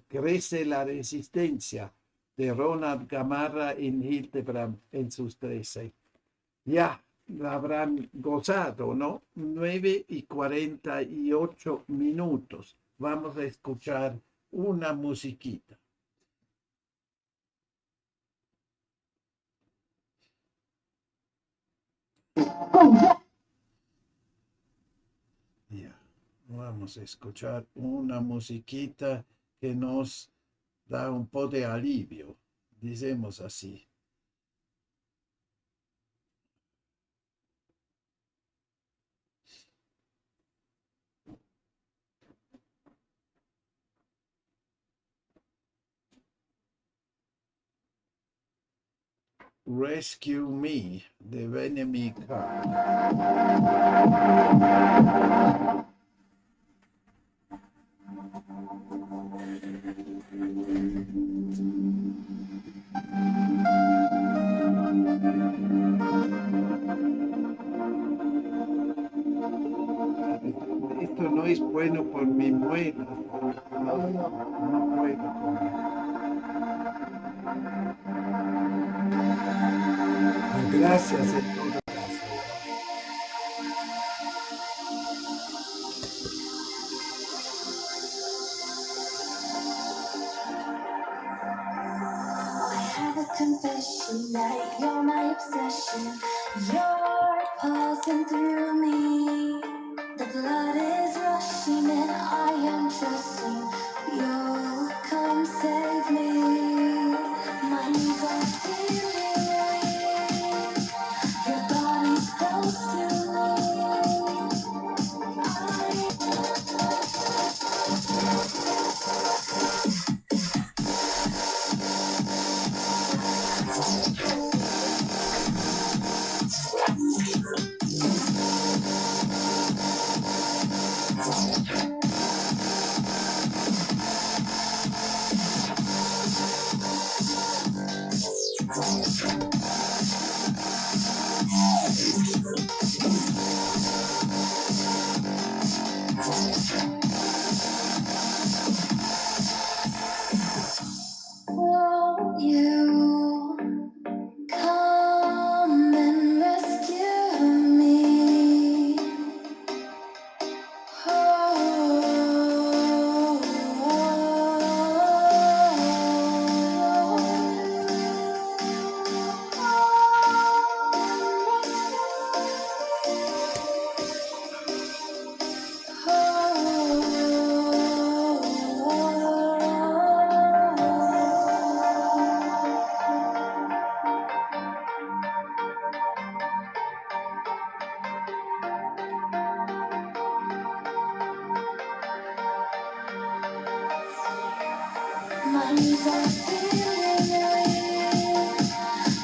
Crece la Resistencia de Ronald Gamarra en Hildebrand en sus 13. Ya la habrán gozado, ¿no? 9:48. Vamos a escuchar una musiquita. Ya, vamos a escuchar una musiquita que nos da un poco de alivio, digamos así. Rescue Me de Benjamin Carr. Esto no es bueno por mi muela. No puedo comer. Gracias en todo caso. confession that you're my obsession. You're pulsing through me. The blood is rushing and I am trusting you'll come save me. My knees are feeling weak. Your body's close to me. Won't you come and rescue me? My knees are feeling weak.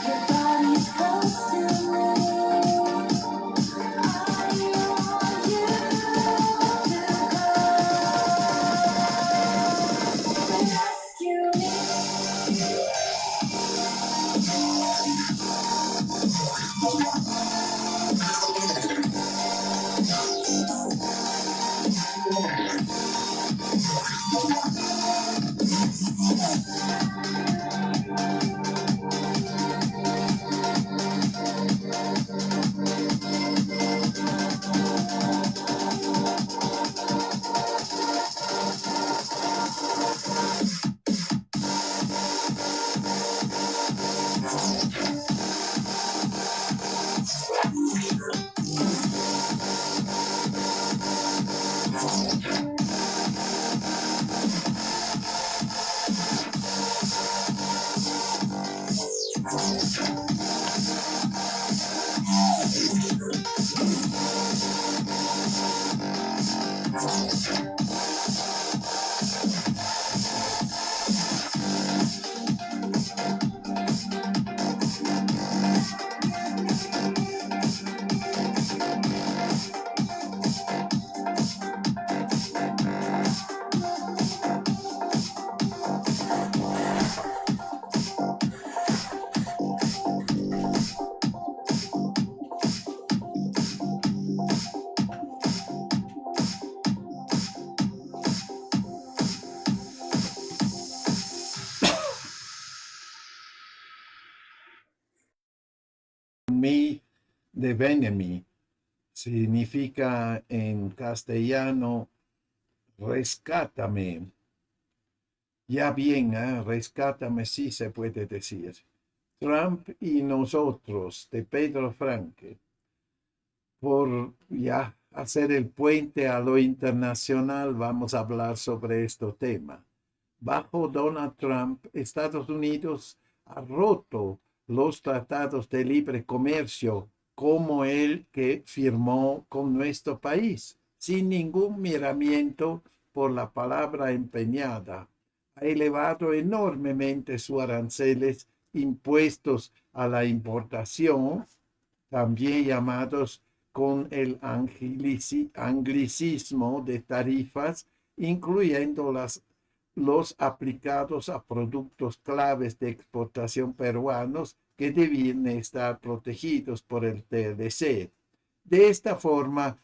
Your body's close to me. I want you to come and rescue me. Me de Venemi significa en castellano rescátame. Ya bien, rescátame, sí se puede decir. Trump y nosotros, de Pedro Franque, por ya hacer el puente a lo internacional, vamos a hablar sobre este tema. Bajo Donald Trump, Estados Unidos ha roto los tratados de libre comercio como el que firmó con nuestro país, sin ningún miramiento por la palabra empeñada. Ha elevado enormemente sus aranceles impuestos a la importación, también llamados con el anglicismo de tarifas, incluyendo los aplicados a productos claves de exportación peruanos que debían estar protegidos por el TLC. De esta forma,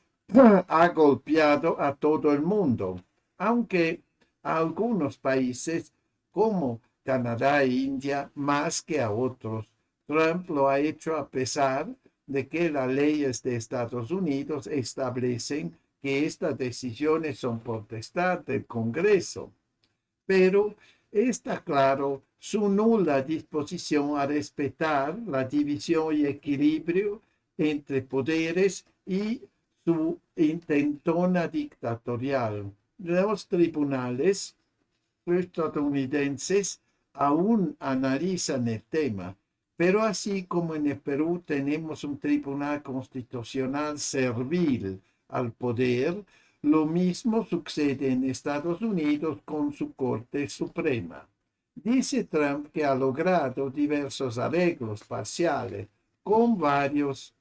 ha golpeado a todo el mundo, aunque a algunos países como Canadá e India más que a otros. Trump lo ha hecho a pesar de que las leyes de Estados Unidos establecen que estas decisiones son potestad del Congreso. Pero está claro su nula disposición a respetar la división y equilibrio entre poderes y su intentona dictatorial. Los tribunales estadounidenses aún analizan el tema, pero así como en el Perú tenemos un tribunal constitucional servil al poder, lo mismo sucede en Estados Unidos con su Corte Suprema. Dice Trump que ha logrado diversos arreglos parciales con varios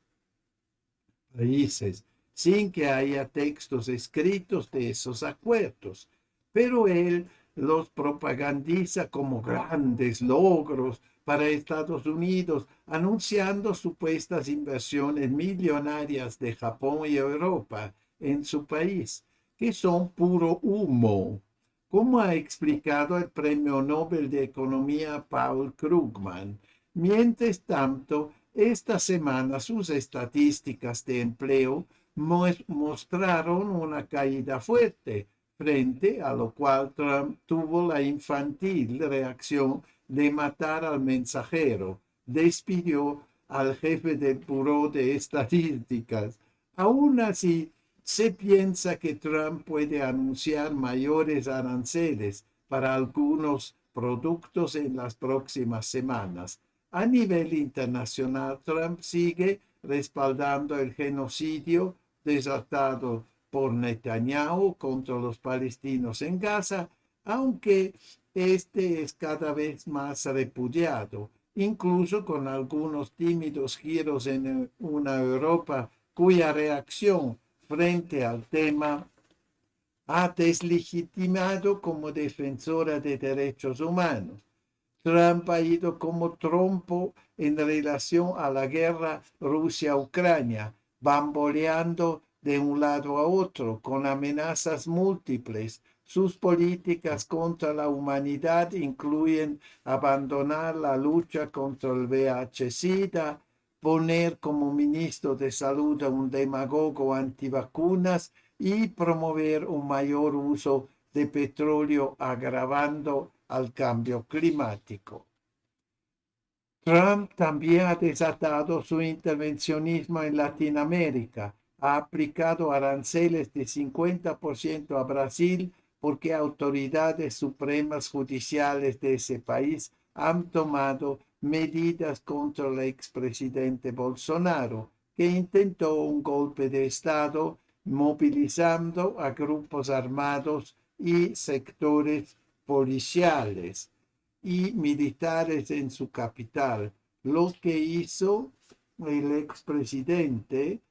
países, sin que haya textos escritos de esos acuerdos, pero él los propagandiza como grandes logros para Estados Unidos, anunciando supuestas inversiones millonarias de Japón y Europa en su país, que son puro humo, como ha explicado el Premio Nobel de Economía Paul Krugman. Mientras tanto, esta semana sus estadísticas de empleo mostraron una caída fuerte, frente a lo cual Trump tuvo la infantil reacción de matar al mensajero. Despidió al jefe del Buró de Estadísticas. Aún así, se piensa que Trump puede anunciar mayores aranceles para algunos productos en las próximas semanas. A nivel internacional, Trump sigue respaldando el genocidio desatado por Netanyahu contra los palestinos en Gaza, aunque este es cada vez más repudiado, incluso con algunos tímidos giros en una Europa cuya reacción frente al tema ha deslegitimado como defensora de derechos humanos. Trump ha ido como trompo en relación a la guerra Rusia-Ucrania, bamboleando de un lado a otro con amenazas múltiples. Sus políticas contra la humanidad incluyen abandonar la lucha contra el VIH-Sida, poner como ministro de Salud a un demagogo antivacunas y promover un mayor uso de petróleo agravando al cambio climático. Trump también ha desatado su intervencionismo en Latinoamérica. Ha aplicado aranceles de 50% a Brasil porque autoridades supremas judiciales de ese país han tomado medidas contra el expresidente Bolsonaro, que intentó un golpe de Estado movilizando a grupos armados y sectores policiales y militares en su capital. Lo que hizo el expresidente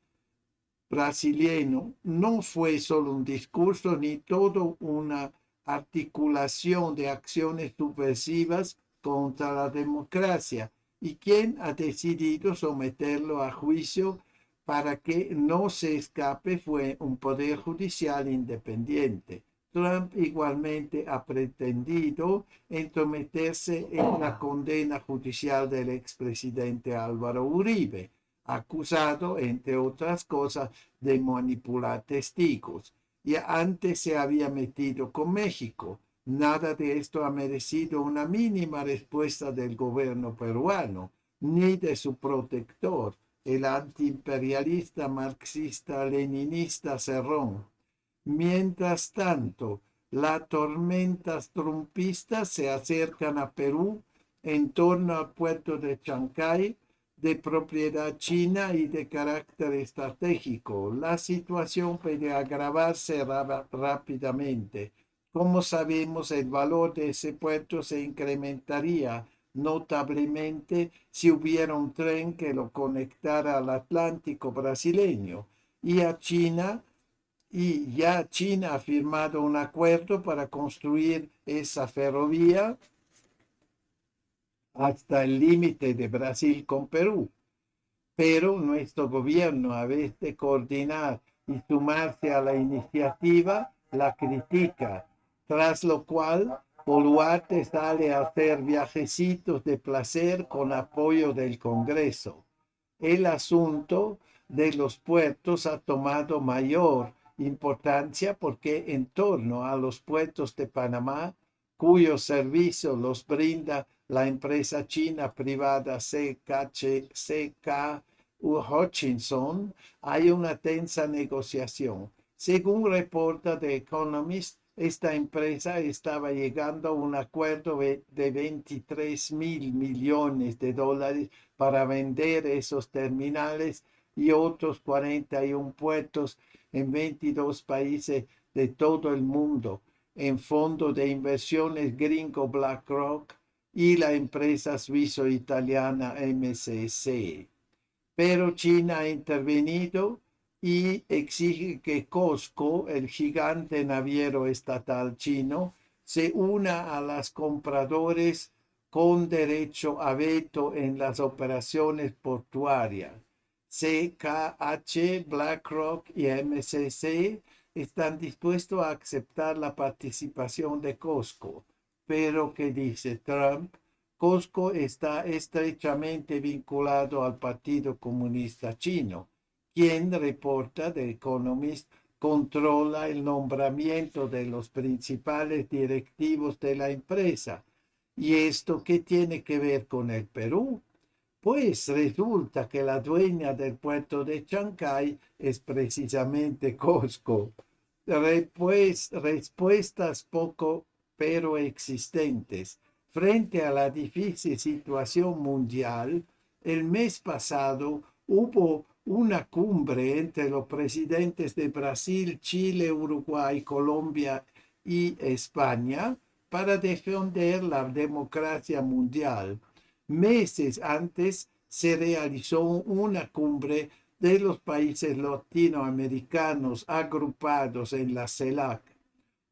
brasileño no fue solo un discurso ni toda una articulación de acciones subversivas contra la democracia, y quien ha decidido someterlo a juicio para que no se escape fue un poder judicial independiente. Trump igualmente ha pretendido entrometerse en la condena judicial del expresidente Álvaro Uribe, acusado, entre otras cosas, de manipular testigos. Y antes se había metido con México. Nada de esto ha merecido una mínima respuesta del gobierno peruano, ni de su protector, el antiimperialista marxista-leninista Cerrón. Mientras tanto, las tormentas trumpistas se acercan a Perú en torno al puerto de Chancay, de propiedad china y de carácter estratégico. La situación puede agravarse rápidamente. Como sabemos, el valor de ese puerto se incrementaría notablemente si hubiera un tren que lo conectara al Atlántico brasileño y a China. Y ya China ha firmado un acuerdo para construir esa ferrovía hasta el límite de Brasil con Perú. Pero nuestro gobierno, a vez de coordinar y sumarse a la iniciativa, la critica, tras lo cual Boluarte sale a hacer viajecitos de placer con apoyo del Congreso. El asunto de los puertos ha tomado mayor importancia porque en torno a los puertos de Panamá, cuyo servicio los brinda la empresa china privada CK Hutchinson, hay una tensa negociación. Según reporta The Economist, esta empresa estaba llegando a un acuerdo de 23.000 millones de dólares para vender esos terminales y otros 41 puertos en 22 países de todo el mundo, en fondo de inversiones gringo BlackRock y la empresa suizo-italiana MCC. Pero China ha intervenido y exige que COSCO, el gigante naviero estatal chino, se una a los compradores con derecho a veto en las operaciones portuarias. CKH, BlackRock y MCC están dispuestos a aceptar la participación de COSCO, pero ¿qué dice Trump? COSCO está estrechamente vinculado al Partido Comunista Chino, quien, reporta The Economist, controla el nombramiento de los principales directivos de la empresa. ¿Y esto qué tiene que ver con el Perú? Pues resulta que la dueña del puerto de Chancay es precisamente COSCO. Respuestas poco pero existentes. Frente a la difícil situación mundial, el mes pasado hubo una cumbre entre los presidentes de Brasil, Chile, Uruguay, Colombia y España para defender la democracia mundial. Meses antes se realizó una cumbre de los países latinoamericanos agrupados en la CELAC.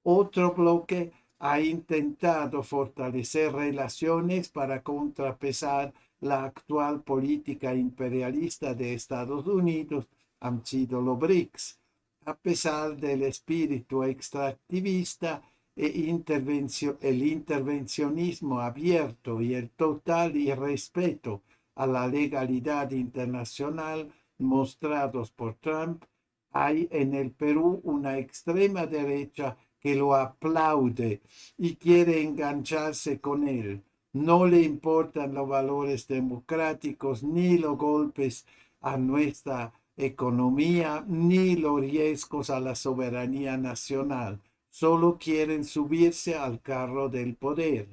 Otro bloque ha intentado fortalecer relaciones para contrapesar la actual política imperialista de Estados Unidos, han sido los BRICS. A pesar del espíritu extractivista el intervencionismo abierto y el total irrespeto a la legalidad internacional mostrados por Trump, hay en el Perú una extrema derecha que lo aplaude y quiere engancharse con él. No le importan los valores democráticos ni los golpes a nuestra economía ni los riesgos a la soberanía nacional. Solo quieren subirse al carro del poder.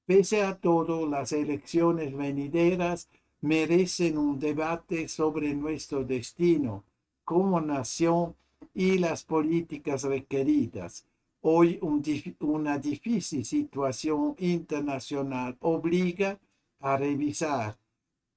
Pese a todo, las elecciones venideras merecen un debate sobre nuestro destino como nación y las políticas requeridas. Hoy una difícil situación internacional obliga a revisar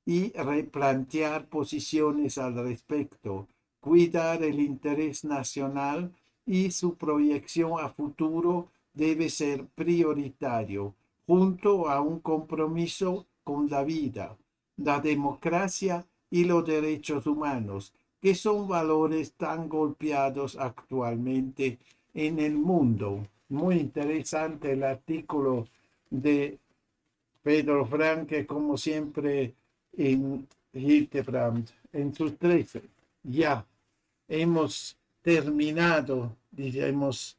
y replantear posiciones al respecto, cuidar el interés nacional y su proyección a futuro debe ser prioritario, junto a un compromiso con la vida, la democracia y los derechos humanos, que son valores tan golpeados actualmente en el mundo. Muy interesante el artículo de Pedro Franque, como siempre, en Hildebrand, en sus 13. Ya hemos terminado, diremos,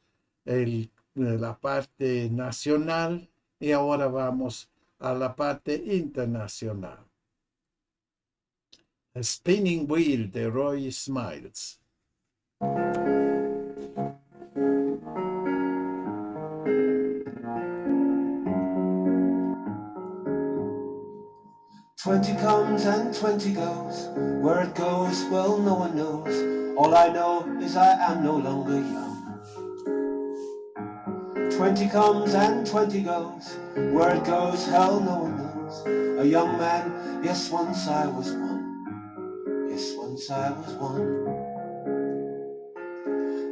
la parte nacional y ahora vamos a la parte internacional. A Spinning Wheel de Roy Smiles. 20 comes and 20 goes. Where it goes, well, no one knows. All I know is I am no longer young. 20 comes and 20 goes. Where it goes, hell, no one knows. A young man, yes, once I was one. Yes, once I was one.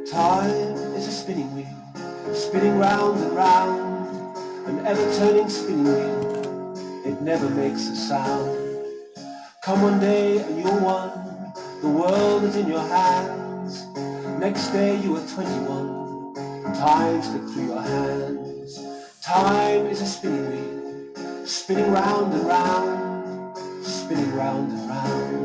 Time is a spinning wheel, spinning round and round, an ever-turning spinning wheel. It never makes a sound. Come one day and you're one, the world is in your hands. Next day you are 21, time slipped through your hands. Time is a spinning wheel, spinning round and round, spinning round and round.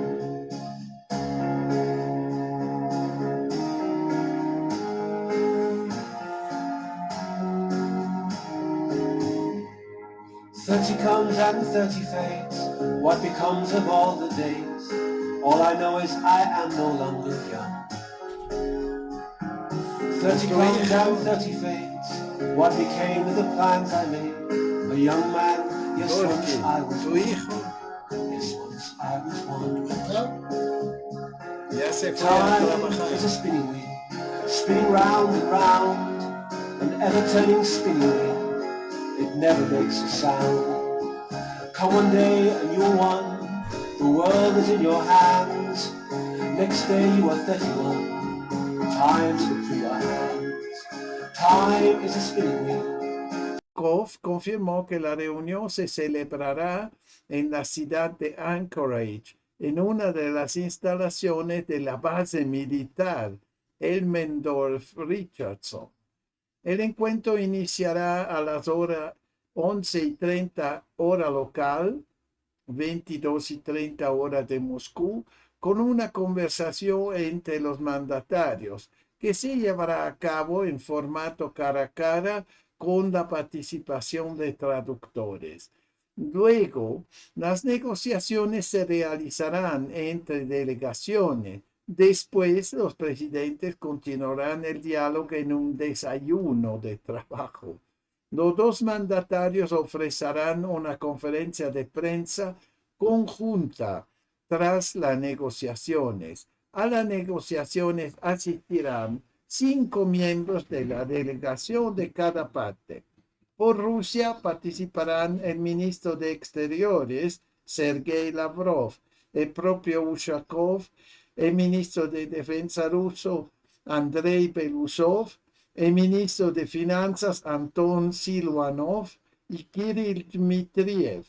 30 comes and 30 fades. What becomes of all the days? All I know is I am no longer young. 30 comes and 30 fades. What became of the plans I made? A young man, yes, once I was one. Yes, once I was one. Ya se fue a Time trabajar. is a spinning wheel, spinning round and round, an ever-turning spinning wheel. It never makes a sound. Come one day a new one, the world is in your hands. Next day you are 31, time slips through your hands. Time is a spinning wheel. Kof confirmó que la reunión se celebrará en la ciudad de Anchorage, en una de las instalaciones de la base militar Elmendorf Richardson. El encuentro iniciará a las horas 11:30 hora local, 22:30 hora de Moscú, con una conversación entre los mandatarios que se llevará a cabo en formato cara a cara con la participación de traductores. Luego, las negociaciones se realizarán entre delegaciones. Después, los presidentes continuarán el diálogo en un desayuno de trabajo. Los dos mandatarios ofrecerán una conferencia de prensa conjunta tras las negociaciones. A las negociaciones asistirán 5 miembros de la delegación de cada parte. Por Rusia participarán el ministro de Exteriores, Sergei Lavrov, el propio Ushakov, el ministro de Defensa ruso, Andrei Belousov, el ministro de Finanzas, Anton Silvanov, y Kirill Dmitriev,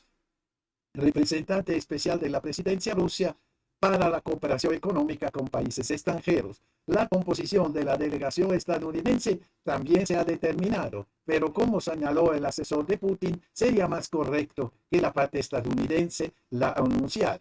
representante especial de la presidencia rusa para la cooperación económica con países extranjeros. La composición de la delegación estadounidense también se ha determinado, pero como señaló el asesor de Putin, sería más correcto que la parte estadounidense la anunciara.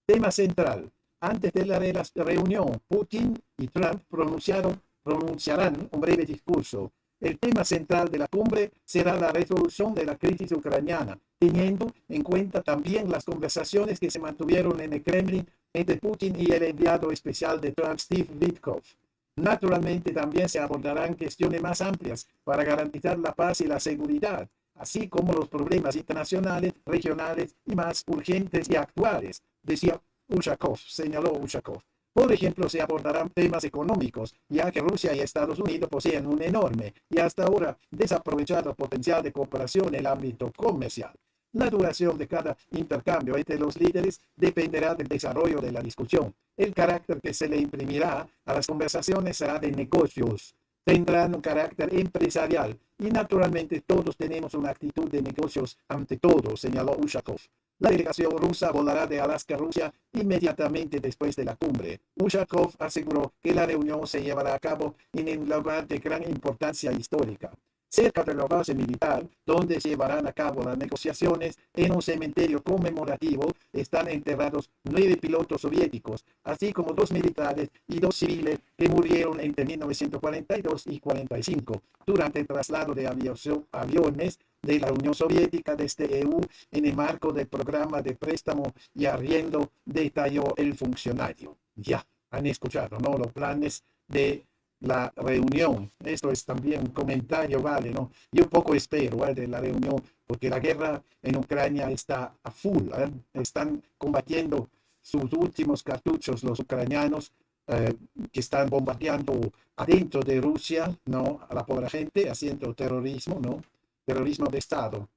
Tema central. Antes de la reunión, Putin y Trump pronunciarán un breve discurso. El tema central de la cumbre será la resolución de la crisis ucraniana, teniendo en cuenta también las conversaciones que se mantuvieron en el Kremlin entre Putin y el enviado especial de Trump, Steve Witkoff. Naturalmente también se abordarán cuestiones más amplias para garantizar la paz y la seguridad, así como los problemas internacionales, regionales y más urgentes y actuales, decía Ushakov, señaló Ushakov. Por ejemplo, se abordarán temas económicos, ya que Rusia y Estados Unidos poseen un enorme y hasta ahora desaprovechado potencial de cooperación en el ámbito comercial. La duración de cada intercambio entre los líderes dependerá del desarrollo de la discusión. El carácter que se le imprimirá a las conversaciones será de negocios. Tendrán un carácter empresarial y naturalmente todos tenemos una actitud de negocios ante todo, señaló Ushakov. La delegación rusa volará de Alaska, Rusia, inmediatamente después de la cumbre. Ushakov aseguró que la reunión se llevará a cabo en un lugar de gran importancia histórica. Cerca de la base militar, donde se llevarán a cabo las negociaciones, en un cementerio conmemorativo, están enterrados 9 pilotos soviéticos, así como 2 militares y 2 civiles que murieron entre 1942 y 1945 durante el traslado de aviones de la Unión Soviética desde EU en el marco del programa de préstamo y arriendo, detalló el funcionario. Ya han escuchado, ¿no? Los planes de la reunión. Esto es también un comentario, ¿vale? ¿No? Yo poco espero de la reunión, porque la guerra en Ucrania está a full. Están combatiendo sus últimos cartuchos los ucranianos, que están bombardeando adentro de Rusia, ¿no? A la pobre gente, haciendo terrorismo, ¿no? Terrorismo de Estado.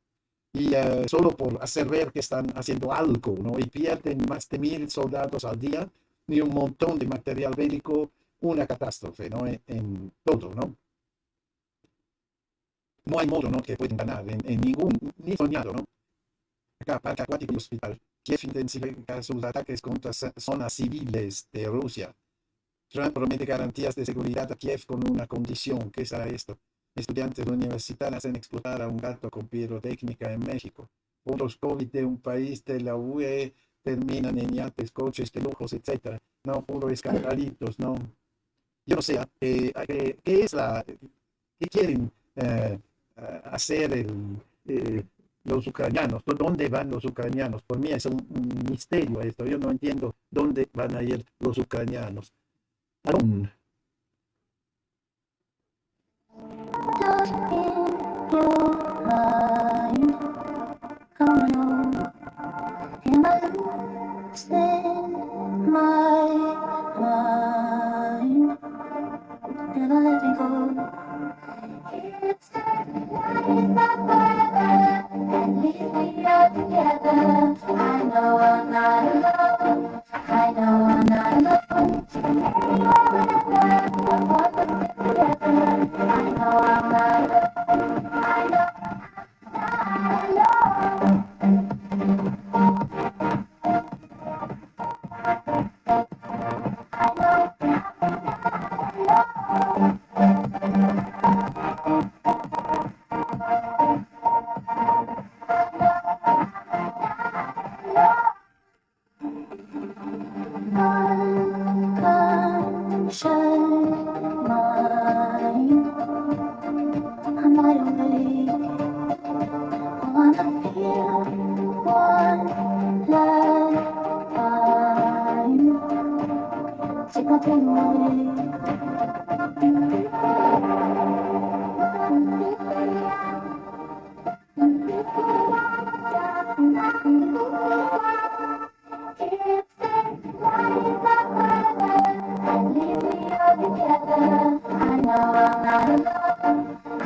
Y solo por hacer ver que están haciendo algo, ¿no? Y pierden más de 1,000 soldados al día y un montón de material bélico. Una catástrofe, ¿no? En todo, ¿no? No hay modo, ¿no? Que pueden ganar en ningún, ni soñado, ¿no? Acá, Parque Acuático y Hospital. Kiev intensifica sus ataques contra zonas civiles de Rusia. Trump promete garantías de seguridad a Kiev con una condición. ¿Qué será esto? Estudiantes universitarios hacen explotar a un gato con pirotécnica en México. Fondos COVID de un país de la UE terminan en yates, coches de lujos, etc. No, puro escandalitos, ¿no? Yo no sé, ¿qué es qué quieren hacer los ucranianos? ¿Dónde van los ucranianos? Por mí es un misterio esto. Yo no entiendo dónde van a ir los ucranianos. Aún. Never let me go. It's and leave me all together. I know I'm not alone. I know I'm not alone. I know I'm not alone.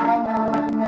I know I'm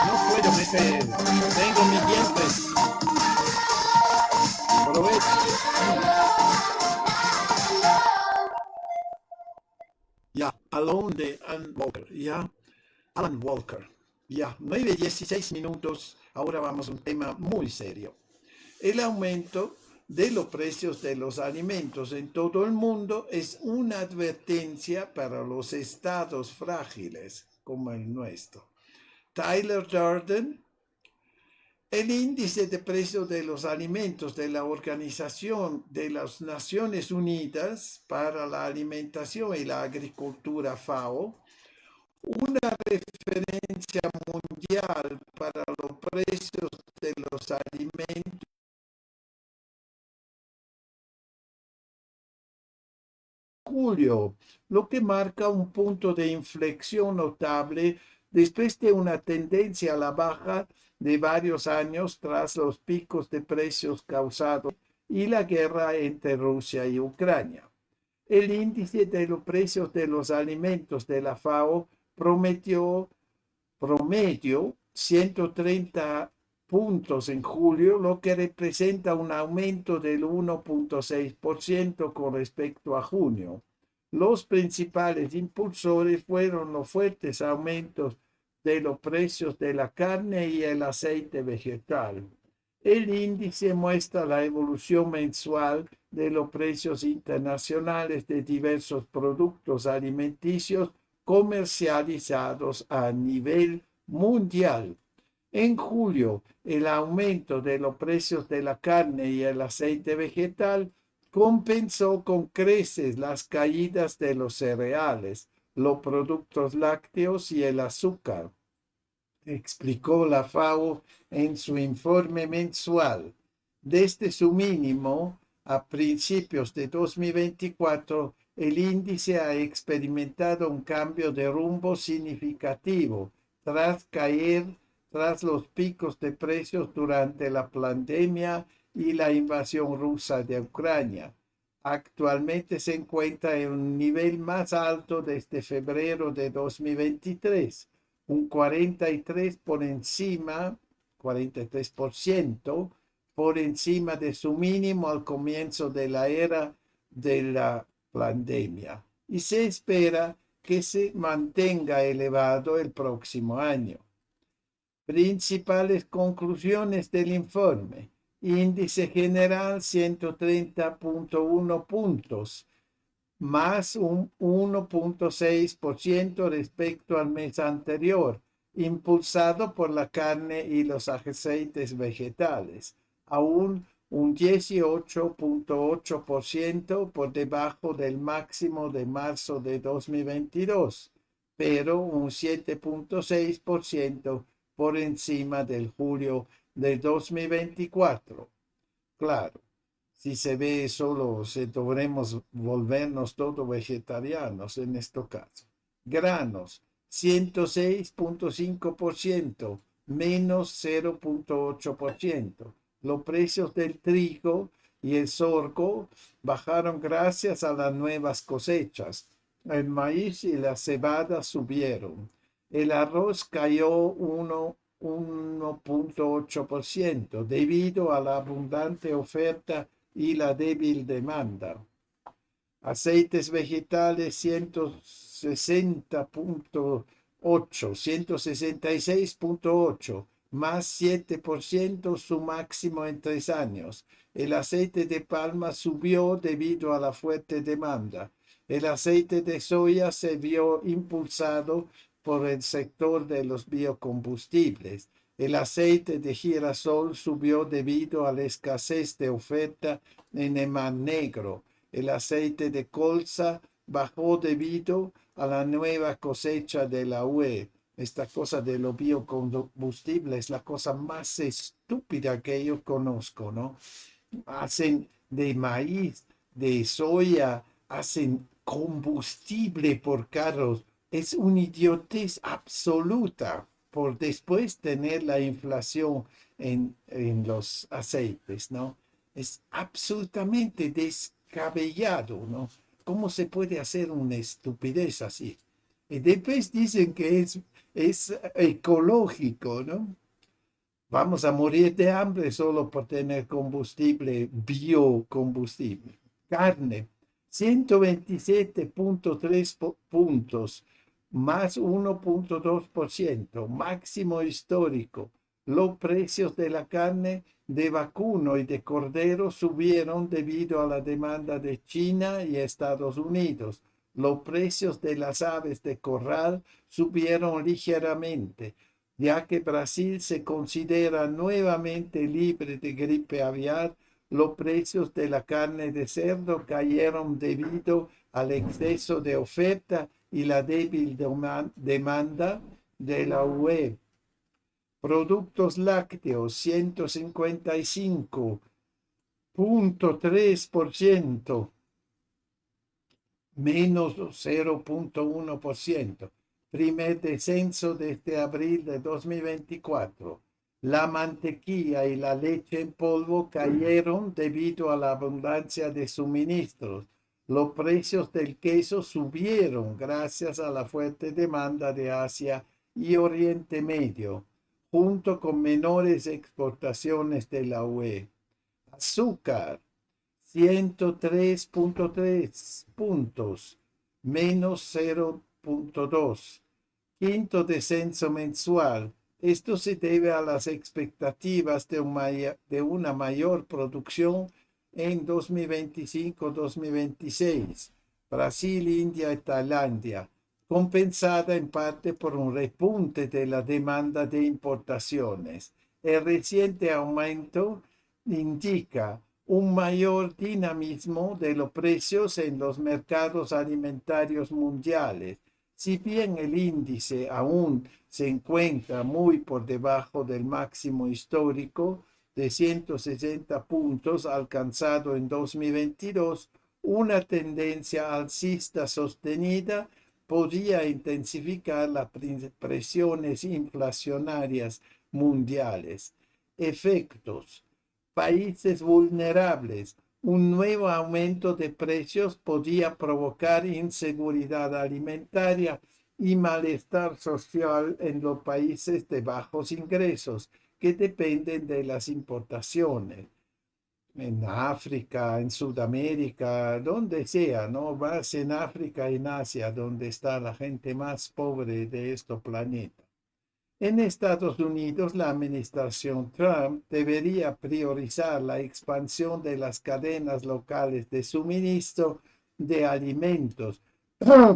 No puedo meter. Tengo mis dientes. Aprovecho. Ya, Alone de Alan Walker. Ya, Alan Walker. Ya, 9:16 minutos. Ahora vamos a un tema muy serio. El aumento de los precios de los alimentos en todo el mundo es una advertencia para los estados frágiles como el nuestro. Tyler Durden, el índice de precios de los alimentos de la Organización de las Naciones Unidas para la Alimentación y la Agricultura FAO, una referencia mundial para los precios de los alimentos, julio, lo que marca un punto de inflexión notable después de una tendencia a la baja de varios años tras los picos de precios causados y la guerra entre Rusia y Ucrania. El índice de los precios de los alimentos de la FAO promedio 130 puntos en julio, lo que representa un aumento del 1.6% con respecto a junio. Los principales impulsores fueron los fuertes aumentos de los precios de la carne y el aceite vegetal. El índice muestra la evolución mensual de los precios internacionales de diversos productos alimenticios comercializados a nivel mundial. En julio, el aumento de los precios de la carne y el aceite vegetal compensó con creces las caídas de los cereales, los productos lácteos y el azúcar, explicó la FAO en su informe mensual. Desde su mínimo a principios de 2024, el índice ha experimentado un cambio de rumbo significativo tras caer tras los picos de precios durante la pandemia y la invasión rusa de Ucrania. Actualmente se encuentra en un nivel más alto desde febrero de 2023, un 43% por encima de su mínimo al comienzo de la era de la pandemia. Y se espera que se mantenga elevado el próximo año. Principales conclusiones del informe. Índice general 130.1 puntos, más un 1.6% respecto al mes anterior, impulsado por la carne y los aceites vegetales, aún un 18.8% por debajo del máximo de marzo de 2022, pero un 7.6% por encima del julio de 2024. Claro, si se ve solo, deberemos volvernos todos vegetarianos en este caso. Granos, 106.5%, menos 0.8%. Los precios del trigo y el sorgo bajaron gracias a las nuevas cosechas. El maíz y la cebada subieron. El arroz cayó 1.8% debido a la abundante oferta y la débil demanda. Aceites vegetales 166.8, más 7% su máximo en 3 años. El aceite de palma subió debido a la fuerte demanda. El aceite de soya se vio impulsado por el sector de los biocombustibles. El aceite de girasol subió debido a la escasez de oferta en el Mar Negro. El aceite de colza bajó debido a la nueva cosecha de la UE. Esta cosa de los biocombustibles es la cosa más estúpida que yo conozco, ¿no? Hacen de maíz, de soya, hacen combustible por carros. Es una idiotez absoluta por después tener la inflación en los aceites, ¿no? Es absolutamente descabellado, ¿no? ¿Cómo se puede hacer una estupidez así? Y después dicen que es ecológico, ¿no? Vamos a morir de hambre solo por tener combustible, biocombustible. Carne, 127.3 puntos, más 1.2%, máximo histórico. Los precios de la carne de vacuno y de cordero subieron debido a la demanda de China y Estados Unidos. Los precios de las aves de corral subieron ligeramente, ya que Brasil se considera nuevamente libre de gripe aviar. Los precios de la carne de cerdo cayeron debido al exceso de oferta y la débil demanda de la UE. Productos lácteos, 155.3%, menos 0.1%. Primer descenso desde abril de 2024. La mantequilla y la leche en polvo cayeron debido a la abundancia de suministros. Los precios del queso subieron gracias a la fuerte demanda de Asia y Oriente Medio, junto con menores exportaciones de la UE. Azúcar, 103.3 puntos, menos 0.2. Quinto descenso mensual. Esto se debe a las expectativas de una mayor producción en 2025-2026. Brasil, India y Tailandia, compensada en parte por un repunte de la demanda de importaciones. El reciente aumento indica un mayor dinamismo de los precios en los mercados alimentarios mundiales. Si bien el índice aún se encuentra muy por debajo del máximo histórico de 160 puntos alcanzado en 2022, una tendencia alcista sostenida podría intensificar las presiones inflacionarias mundiales. Efectos. Países vulnerables. Un nuevo aumento de precios podría provocar inseguridad alimentaria y malestar social en los países de bajos ingresos que dependen de las importaciones. en África, en Sudamérica, donde sea, ¿no? Vas en África, en Asia, donde está la gente más pobre de este planeta. En Estados Unidos, la administración Trump debería priorizar la expansión de las cadenas locales de suministro de alimentos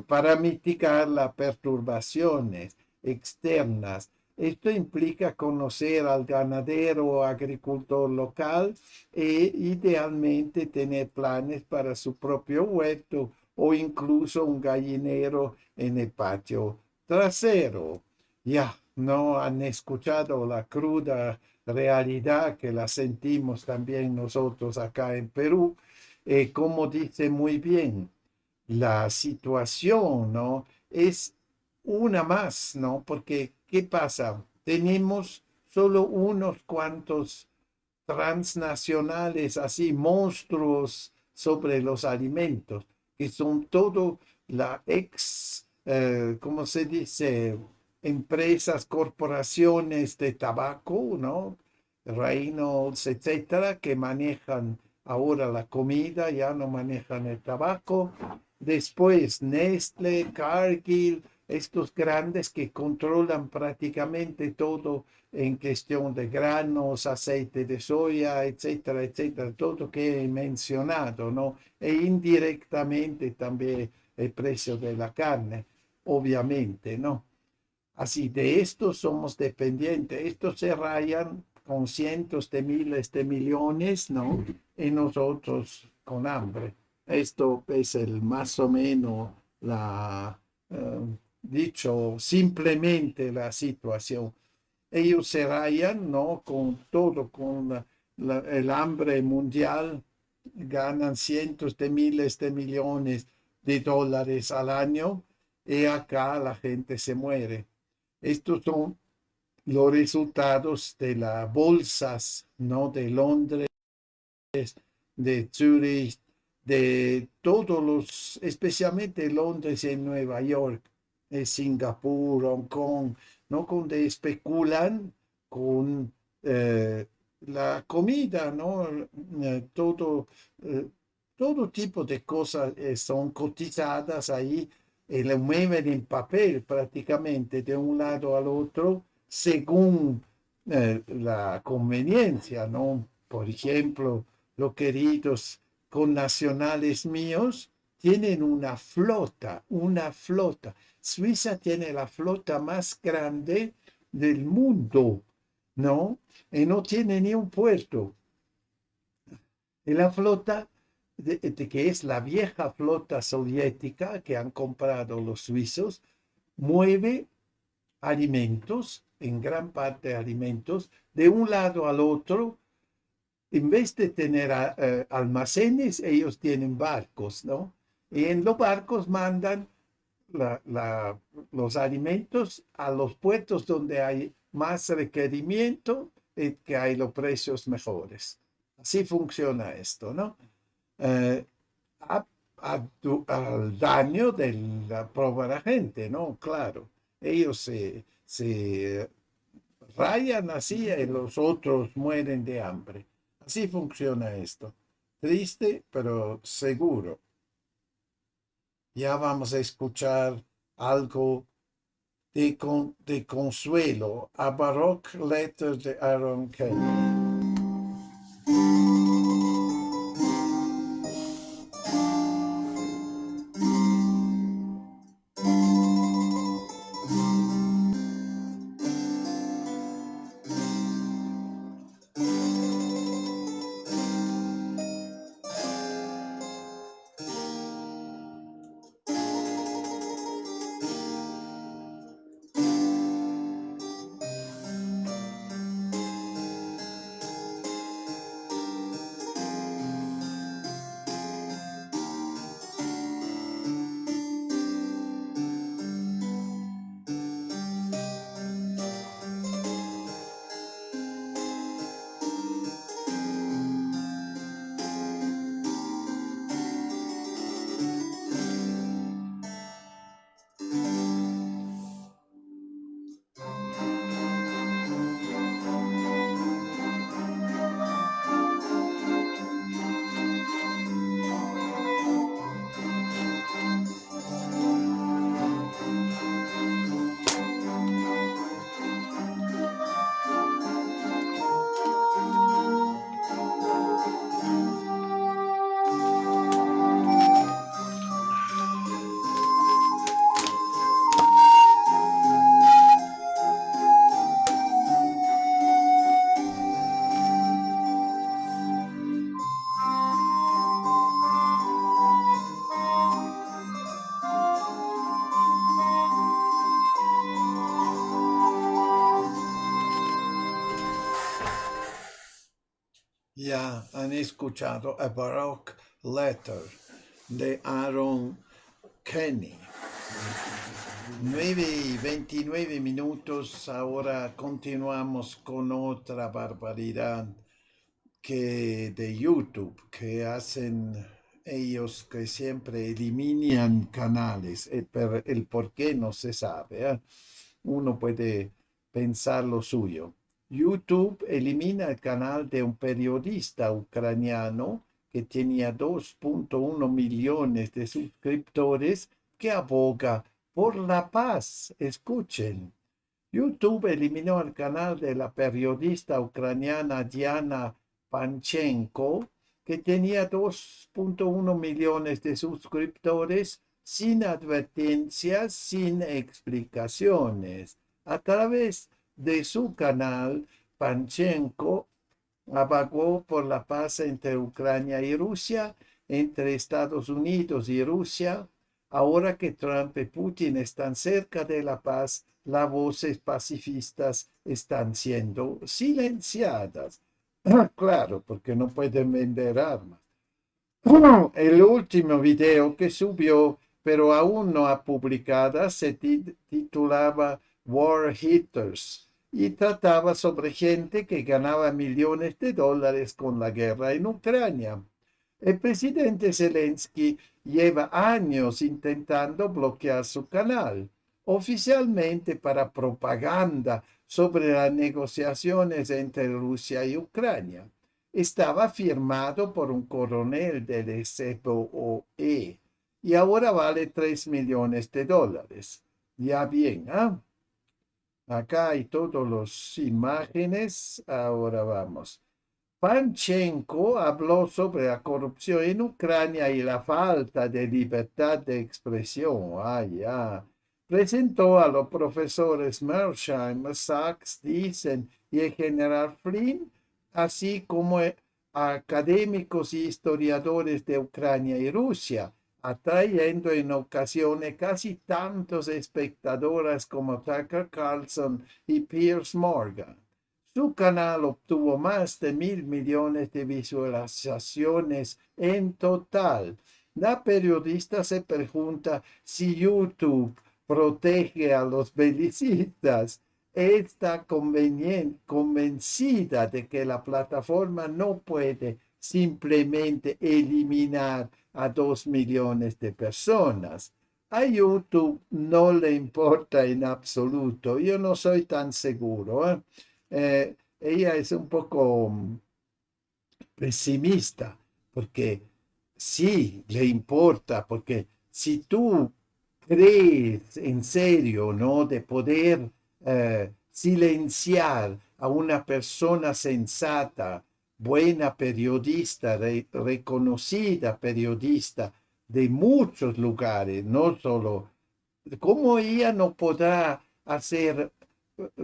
para mitigar las perturbaciones externas. Esto implica conocer al ganadero o agricultor local e idealmente tener planes para su propio huerto o incluso un gallinero en el patio trasero. Ya no han escuchado la cruda realidad que la sentimos también nosotros acá en Perú. Como dice muy bien, la situación, ¿no? Es una más, ¿no? Porque, ¿qué pasa? Tenemos solo unos cuantos transnacionales, así monstruos sobre los alimentos, que son todo la ¿cómo se dice? Empresas, corporaciones de tabaco, ¿no? Reynolds, etcétera, que manejan ahora la comida, ya no manejan el tabaco. Después Nestle, Cargill, estos grandes que controlan prácticamente todo en cuestión de granos, aceite de soya, etcétera, etcétera, todo que he mencionado, ¿no? E indirectamente también el precio de la carne, obviamente, ¿no? Así, de esto somos dependientes. Estos se rayan con cientos de miles de millones, ¿no? Y nosotros con hambre. Esto es el más o menos dicho simplemente la situación. Ellos se rayan, ¿no? Con todo, con el hambre mundial, ganan cientos de miles de millones de dólares al año y acá la gente se muere. Estos son los resultados de las bolsas, ¿no? De Londres, de Zurich, de todos los, especialmente Londres y Nueva York, Singapur, Hong Kong, ¿no? Donde especulan con la comida, ¿no? Todo, todo tipo de cosas son cotizadas ahí y lo mueven en papel prácticamente de un lado al otro según la conveniencia, ¿no? Por ejemplo, los queridos connacionales míos tienen una flota, una flota. Suiza tiene la flota más grande del mundo, ¿no? Y no tiene ni un puerto. Y la flota, que es la vieja flota soviética que han comprado los suizos, mueve alimentos, en gran parte alimentos, de un lado al otro. En vez de tener almacenes, ellos tienen barcos, ¿no? Y en los barcos mandan los alimentos a los puertos donde hay más requerimiento y que hay los precios mejores. Así funciona esto, ¿no? Al daño de la pobre gente, ¿no? Claro, ellos se rayan así y los otros mueren de hambre. Así funciona esto. Triste, pero seguro. Ya vamos a escuchar algo de consuelo, a Baroque Letter de Aaron Kelly. Ya han escuchado A Baroque Letter de Aaron Kenny. 9:29. Ahora continuamos con otra barbaridad que de YouTube, que hacen ellos, que siempre eliminan canales, pero el por qué no se sabe, ¿eh? Uno puede pensar lo suyo. YouTube elimina el canal de un periodista ucraniano que tenía 2.1 millones de suscriptores que aboga por la paz. Escuchen. YouTube eliminó el canal de la periodista ucraniana Diana Panchenko, que tenía 2.1 millones de suscriptores sin advertencias, sin explicaciones. A través de su canal, Panchenko abogó por la paz entre Ucrania y Rusia, entre Estados Unidos y Rusia. Ahora que Trump y Putin están cerca de la paz, las voces pacifistas están siendo silenciadas. Claro, porque no pueden vender armas. El último video que subió, pero aún no ha publicado, se titulaba War Hitters y trataba sobre gente que ganaba millones de dólares con la guerra en Ucrania. El presidente Zelensky lleva años intentando bloquear su canal, oficialmente para propaganda sobre las negociaciones entre Rusia y Ucrania. Estaba firmado por un coronel del SPOE y ahora vale 3 millones de dólares. Ya bien, ¿ah? Acá hay todas las imágenes. Ahora vamos. Panchenko habló sobre la corrupción en Ucrania y la falta de libertad de expresión. Presentó a los profesores Mearsheimer, Sachs, Thyssen y el general Flynn, así como a académicos y historiadores de Ucrania y Rusia, atrayendo en ocasiones casi tantos espectadores como Tucker Carlson y Piers Morgan. Su canal obtuvo más de 1.000 millones de visualizaciones en total. La periodista se pregunta si YouTube protege a los belicistas. Está convencida de que la plataforma no puede simplemente eliminar a 2 millones de personas. A YouTube no le importa en absoluto. Yo no soy tan seguro, ¿eh? Ella es un poco pesimista, porque sí le importa, porque si tú crees en serio, ¿no?, de poder silenciar a una persona sensata, buena periodista, reconocida periodista de muchos lugares, no solo, ¿cómo ella no podrá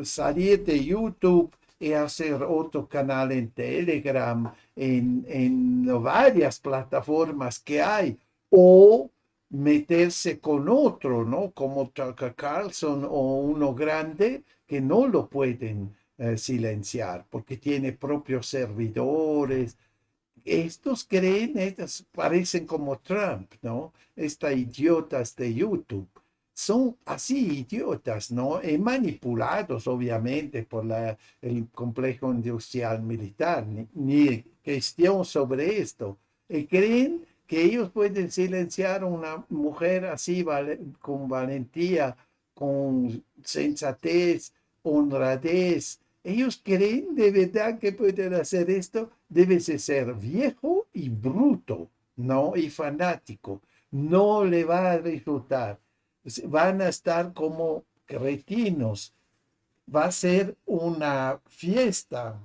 salir de YouTube y hacer otro canal en Telegram, en varias plataformas que hay, o meterse con otro, ¿no?, como Tucker Carlson o uno grande que no lo pueden silenciar porque tiene propios servidores? Estos parecen como Trump, ¿no? Estas idiotas de YouTube. Son así idiotas, ¿no? Y manipulados, obviamente, por el complejo industrial militar. Ni cuestión sobre esto. Y creen que ellos pueden silenciar a una mujer así, con valentía, con sensatez, honradez. Ellos creen de verdad que pueden hacer esto. Debes de ser viejo y bruto, ¿no? Y fanático. No le va a resultar. Van a estar como cretinos. Va a ser una fiesta.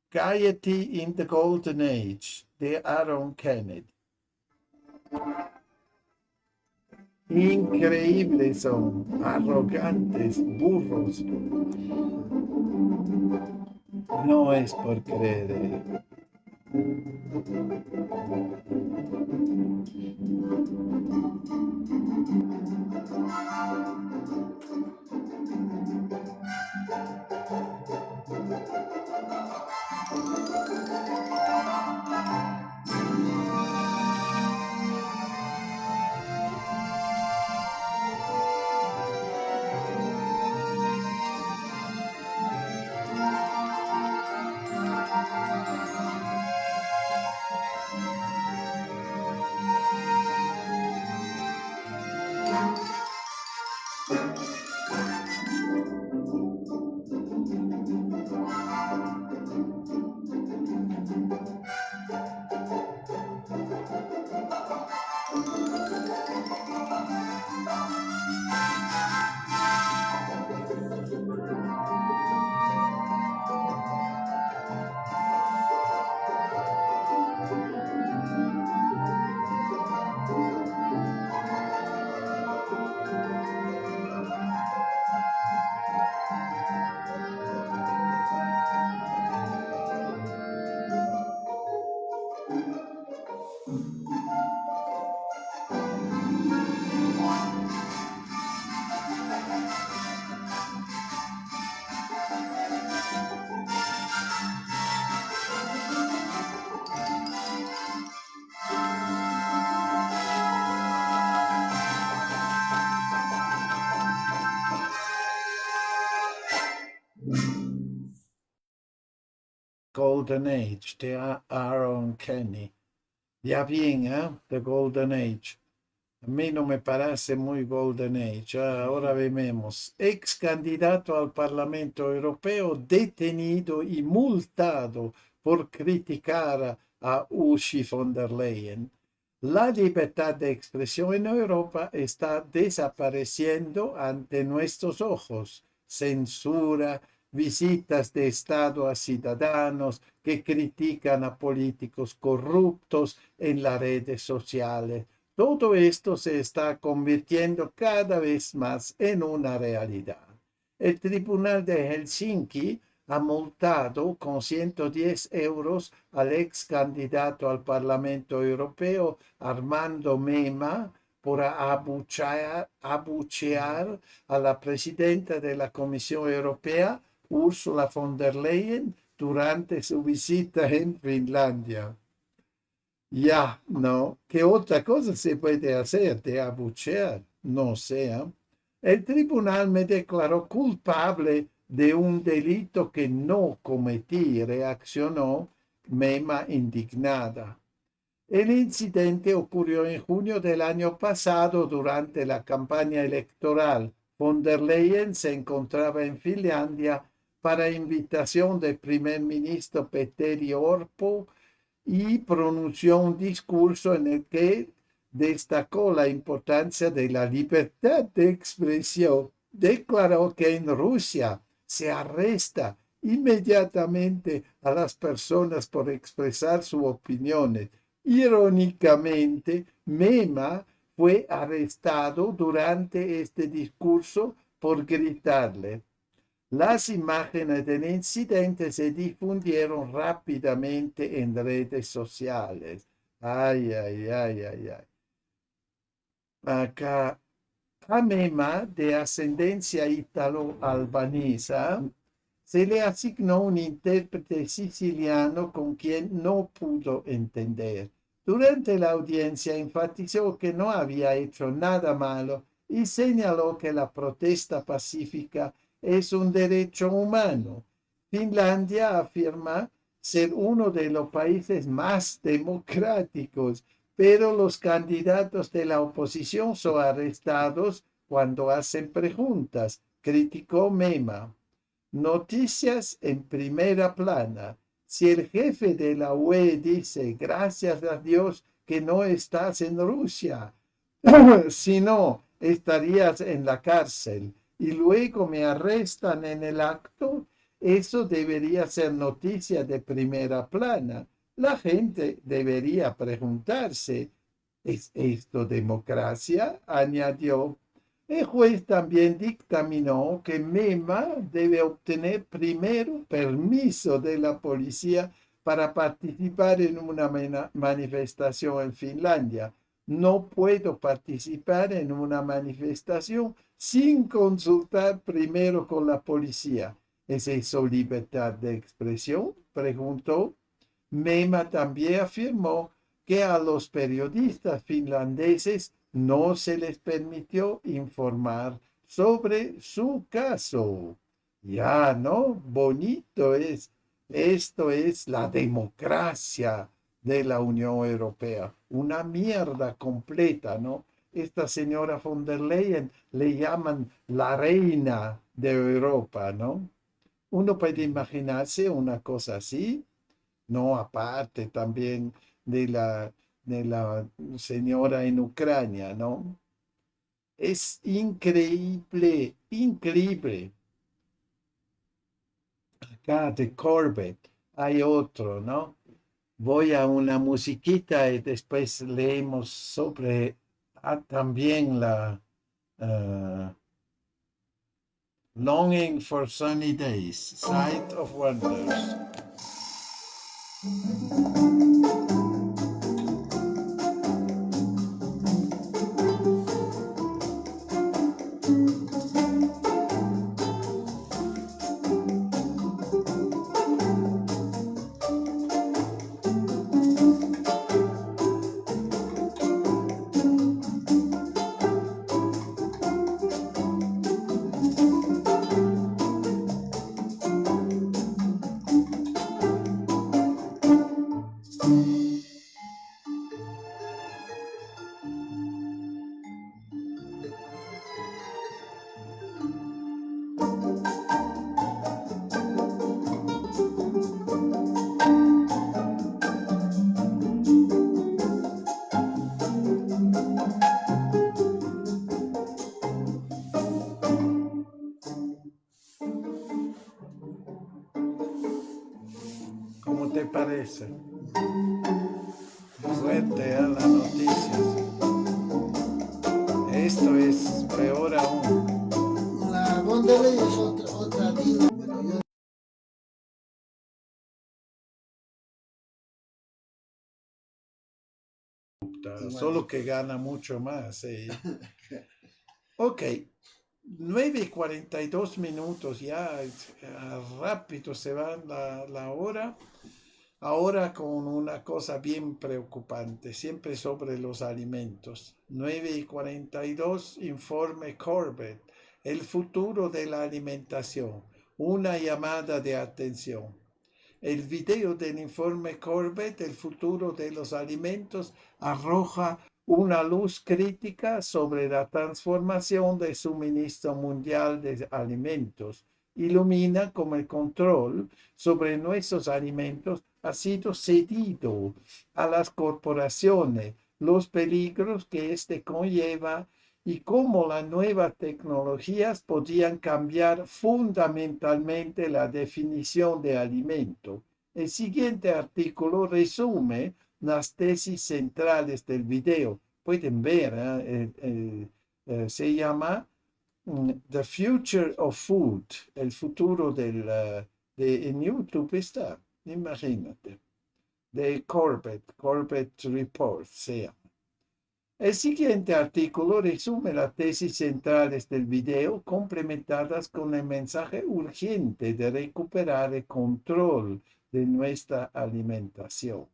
Gaiety in the Golden Age de Aaron Kennedy. Increíbles son, arrogantes, burros. No es por creer. Golden Age de Aaron Kenny. Ya bien, The Golden Age. A mí no me parece muy Golden Age. Ahora vemos. Ex candidato al Parlamento Europeo detenido y multado por criticar a Ursula von der Leyen. La libertad de expresión en Europa está desapareciendo ante nuestros ojos. Censura, visitas de Estado a ciudadanos que critican a políticos corruptos en las redes sociales. Todo esto se está convirtiendo cada vez más en una realidad. El Tribunal de Helsinki ha multado con 110 euros al ex candidato al Parlamento Europeo, Armando Mema, por abuchear a la presidenta de la Comisión Europea, Ursula von der Leyen, durante su visita en Finlandia. Ya, no. ¿Qué otra cosa se puede hacer de abuchear? No sé. El tribunal me declaró culpable de un delito que no cometí, reaccionó Mema indignada. El incidente ocurrió en junio del año pasado durante la campaña electoral. Von der Leyen se encontraba en Finlandia para invitación del primer ministro Petteri Orpo y pronunció un discurso en el que destacó la importancia de la libertad de expresión. Declaró que en Rusia se arresta inmediatamente a las personas por expresar sus opiniones. Irónicamente, Mema fue arrestado durante este discurso por gritarle. Las imágenes del incidente se difundieron rápidamente en redes sociales. Ay, ay, ay, ay, ay. Acá, a Mema, de ascendencia ítalo-albanesa, se le asignó un intérprete siciliano con quien no pudo entender. Durante la audiencia enfatizó que no había hecho nada malo y señaló que la protesta pacífica es un derecho humano. Finlandia afirma ser uno de los países más democráticos, pero los candidatos de la oposición son arrestados cuando hacen preguntas, criticó Mema. Noticias en primera plana. Si el jefe de la UE dice, gracias a Dios que no estás en Rusia, si no, estarías en la cárcel, y luego me arrestan en el acto, eso debería ser noticia de primera plana. La gente debería preguntarse, ¿es esto democracia?, añadió. El juez también dictaminó que Mema debe obtener primero permiso de la policía para participar en una manifestación en Finlandia. No puedo participar en una manifestación sin consultar primero con la policía. ¿Es eso libertad de expresión?, preguntó. Mema también afirmó que a los periodistas finlandeses no se les permitió informar sobre su caso. Ya, ¿no? Bonito es. Esto es la democracia de la Unión Europea. Una mierda completa, ¿no? esta señora von der Leyen le llaman la reina de Europa, ¿no? Uno puede imaginarse una cosa así, no aparte también de la señora en Ucrania, ¿no? Es increíble, increíble. Acá de Corbett hay otro, ¿no? Voy a una musiquita y después leemos sobre también la Longing for Sunny Days, Sight of Wonders. ¿Cómo te parece? Fuerte a las noticias. Esto es peor aún. La von der Leyen es otra diva. Bueno, yo Solo que gana mucho más. Ok, 9:42 ya rápido se va la hora. Ahora con una cosa bien preocupante, siempre sobre los alimentos. 9:42, informe Corbett, el futuro de la alimentación, una llamada de atención. El video del informe Corbett, el futuro de los alimentos, arroja una luz crítica sobre la transformación del suministro mundial de alimentos. Ilumina cómo el control sobre nuestros alimentos ha sido cedido a las corporaciones, los peligros que este conlleva y cómo las nuevas tecnologías podían cambiar fundamentalmente la definición de alimento. El siguiente artículo resume las tesis centrales del video. Pueden ver, se llama The Future of Food, el futuro en YouTube está, imagínate, de Corbett Report se llama. El siguiente artículo resume las tesis centrales del video, complementadas con el mensaje urgente de recuperar el control de nuestra alimentación.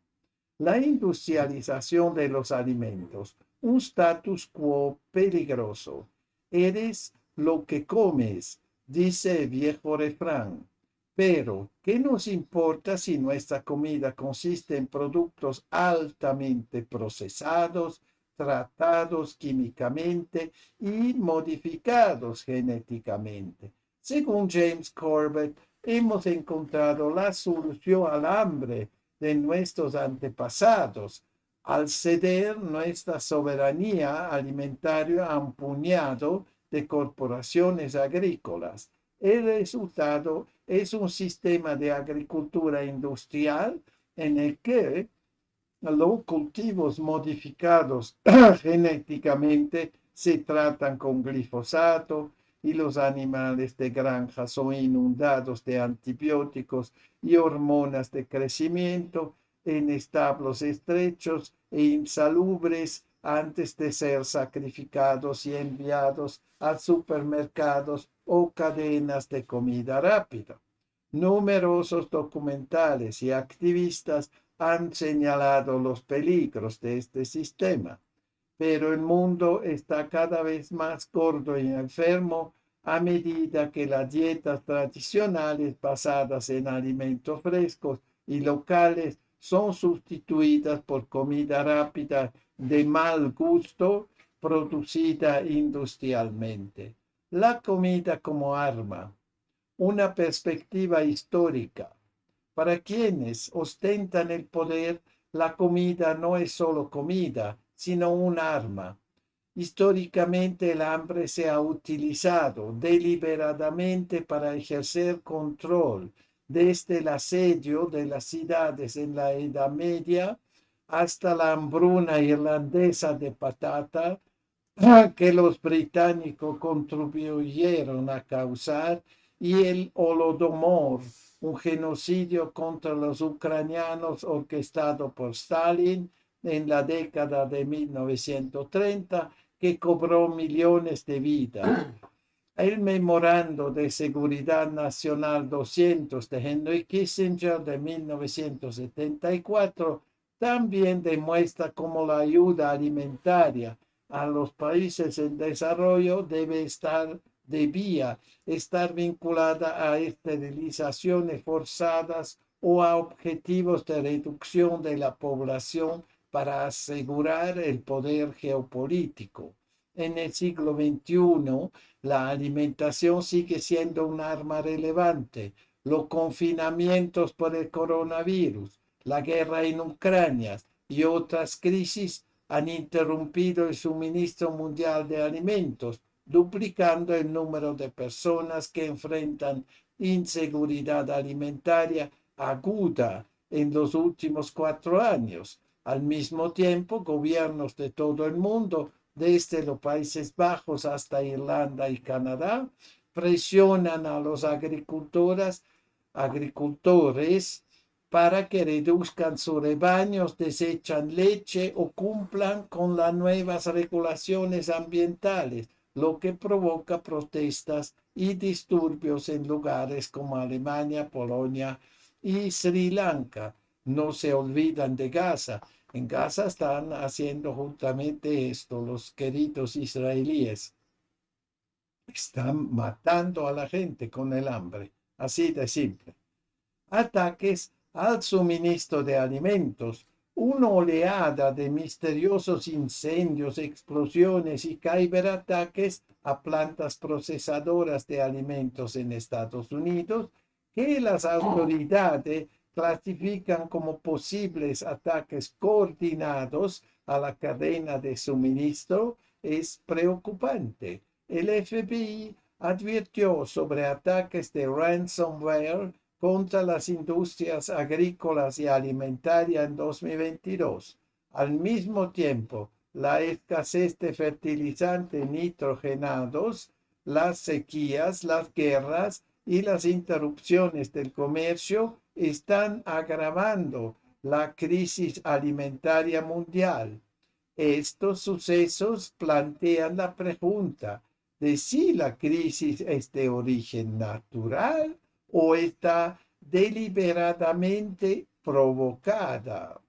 La industrialización de los alimentos, un status quo peligroso. Eres lo que comes, dice el viejo refrán. Pero, ¿qué nos importa si nuestra comida consiste en productos altamente procesados, tratados químicamente y modificados genéticamente? Según James Corbett, hemos encontrado la solución al hambre de nuestros antepasados al ceder nuestra soberanía alimentaria a un puñado de corporaciones agrícolas. El resultado es un sistema de agricultura industrial en el que los cultivos modificados genéticamente se tratan con glifosato y los animales de granja son inundados de antibióticos y hormonas de crecimiento en establos estrechos e insalubres antes de ser sacrificados y enviados a supermercados o cadenas de comida rápida. Numerosos documentales y activistas han señalado los peligros de este sistema, pero el mundo está cada vez más gordo y enfermo a medida que las dietas tradicionales basadas en alimentos frescos y locales son sustituidas por comida rápida de mal gusto producida industrialmente. La comida como arma, una perspectiva histórica. Para quienes ostentan el poder, la comida no es solo comida, sino un arma. Históricamente el hambre se ha utilizado deliberadamente para ejercer control, desde el asedio de las ciudades en la Edad Media hasta la hambruna irlandesa de patata que los británicos contribuyeron a causar, y el Holodomor, un genocidio contra los ucranianos orquestado por Stalin en la década de 1930, que cobró millones de vidas. El Memorando de Seguridad Nacional 200 de Henry Kissinger de 1974 también demuestra cómo la ayuda alimentaria a los países en desarrollo debía estar vinculada a esterilizaciones forzadas o a objetivos de reducción de la población para asegurar el poder geopolítico. En el siglo XXI, la alimentación sigue siendo un arma relevante. Los confinamientos por el coronavirus, la guerra en Ucrania y otras crisis han interrumpido el suministro mundial de alimentos, duplicando el número de personas que enfrentan inseguridad alimentaria aguda en los últimos 4 años. Al mismo tiempo, gobiernos de todo el mundo, desde los Países Bajos hasta Irlanda y Canadá, presionan a los agricultores para que reduzcan sus rebaños, desechan leche o cumplan con las nuevas regulaciones ambientales, lo que provoca protestas y disturbios en lugares como Alemania, Polonia y Sri Lanka. No se olvidan de Gaza. En Gaza están haciendo justamente esto los queridos israelíes. Están matando a la gente con el hambre, así de simple. Ataques al suministro de alimentos, una oleada de misteriosos incendios, explosiones y ciberataques a plantas procesadoras de alimentos en Estados Unidos, que las autoridades clasifican como posibles ataques coordinados a la cadena de suministro, es preocupante. El FBI advirtió sobre ataques de ransomware contra las industrias agrícolas y alimentarias en 2022. Al mismo tiempo, la escasez de fertilizantes nitrogenados, las sequías, las guerras y las interrupciones del comercio están agravando la crisis alimentaria mundial. Estos sucesos plantean la pregunta de si la crisis es de origen natural o está deliberadamente provocada.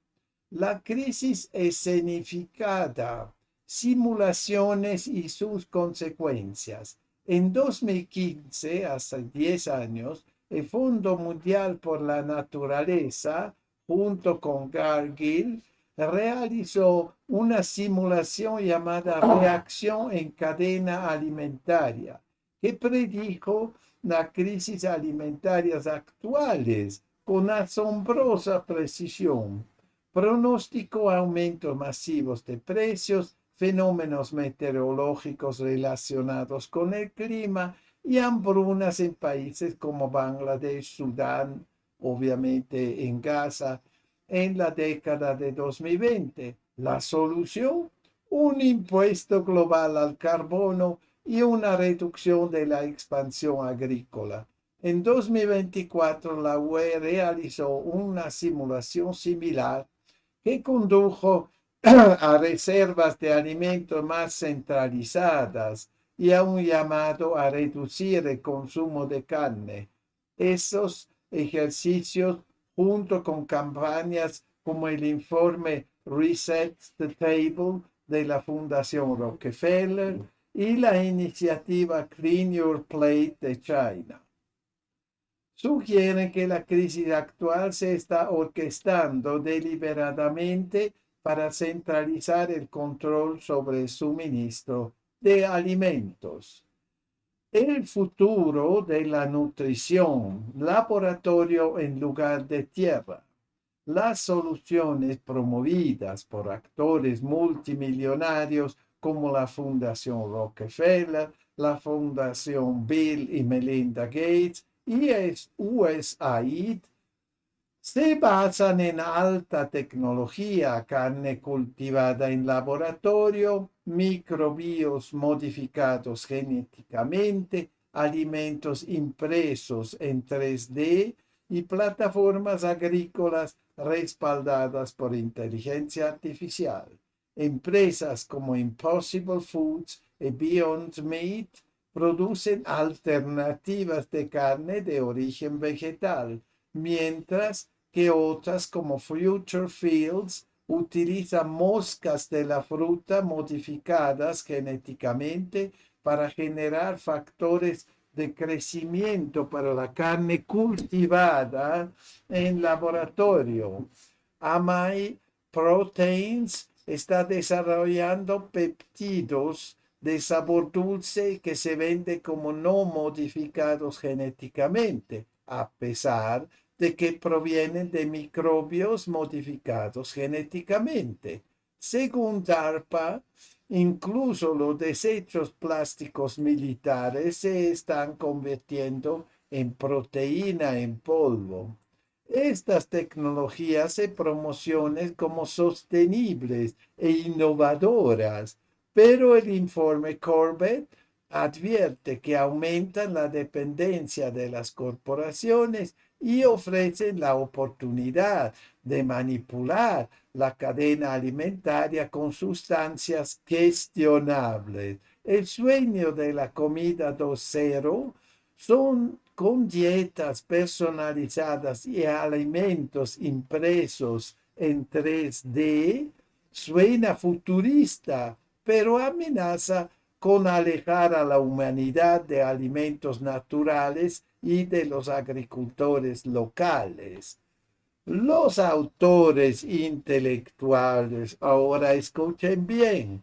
La crisis escenificada, simulaciones y sus consecuencias. En 2015, hace 10 años, el Fondo Mundial por la Naturaleza, junto con Cargill, realizó una simulación llamada Reacción en Cadena Alimentaria, que predijo las crisis alimentarias actuales con asombrosa precisión. Pronosticó aumentos masivos de precios, fenómenos meteorológicos relacionados con el clima y hambrunas en países como Bangladesh, Sudán, obviamente en Gaza, en la década de 2020. La solución, un impuesto global al carbono y una reducción de la expansión agrícola. En 2024, la UE realizó una simulación similar que condujo a reservas de alimentos más centralizadas y a un llamado a reducir el consumo de carne. Esos ejercicios, junto con campañas como el informe Reset the Table de la Fundación Rockefeller y la iniciativa Clean Your Plate de China, sugieren que la crisis actual se está orquestando deliberadamente para centralizar el control sobre el suministro de alimentos. El futuro de la nutrición, laboratorio en lugar de tierra. Las soluciones promovidas por actores multimillonarios como la Fundación Rockefeller, la Fundación Bill y Melinda Gates y USAID se basan en alta tecnología, carne cultivada en laboratorio, microbios modificados genéticamente, alimentos impresos en 3D y plataformas agrícolas respaldadas por inteligencia artificial. Empresas como Impossible Foods y Beyond Meat producen alternativas de carne de origen vegetal, mientras que otras como Future Fields utilizan moscas de la fruta modificadas genéticamente para generar factores de crecimiento para la carne cultivada en laboratorio. Amai Proteins está desarrollando péptidos de sabor dulce que se vende como no modificados genéticamente, a pesar de que provienen de microbios modificados genéticamente. Según DARPA, incluso los desechos plásticos militares se están convirtiendo en proteína en polvo. Estas tecnologías se promocionan como sostenibles e innovadoras, pero el informe Corbett advierte que aumentan la dependencia de las corporaciones y ofrecen la oportunidad de manipular la cadena alimentaria con sustancias cuestionables. El sueño de la comida 2.0 son con dietas personalizadas y alimentos impresos en 3D, suena futurista, pero amenaza con alejar a la humanidad de alimentos naturales y de los agricultores locales. Los autores intelectuales, ahora escuchen bien,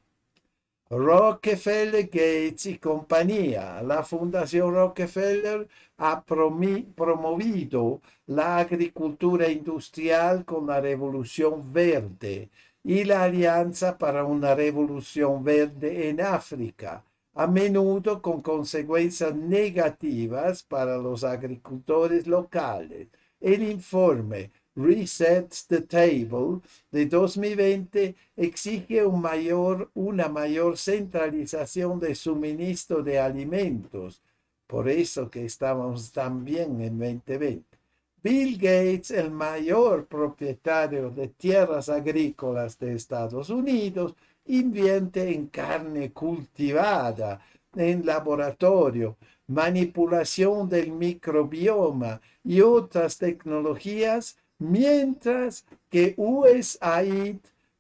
Rockefeller, Gates y compañía. La Fundación Rockefeller ha promovido la agricultura industrial con la Revolución Verde y la Alianza para una Revolución Verde en África, a menudo con consecuencias negativas para los agricultores locales. El informe Resets the Table de 2020 exige una mayor centralización de suministro de alimentos. Por eso que estamos tan bien en 2020. Bill Gates, el mayor propietario de tierras agrícolas de Estados Unidos, invierte en carne cultivada, en laboratorio, manipulación del microbioma y otras tecnologías, mientras que USAID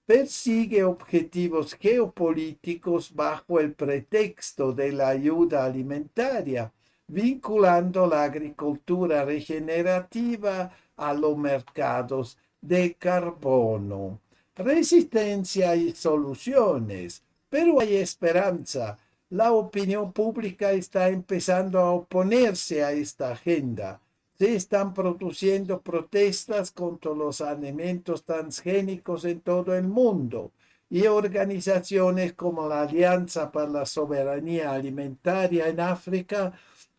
persigue objetivos geopolíticos bajo el pretexto de la ayuda alimentaria, vinculando la agricultura regenerativa a los mercados de carbono. Resistencia y soluciones, pero hay esperanza. La opinión pública está empezando a oponerse a esta agenda. Se están produciendo protestas contra los alimentos transgénicos en todo el mundo y organizaciones como la Alianza para la Soberanía Alimentaria en África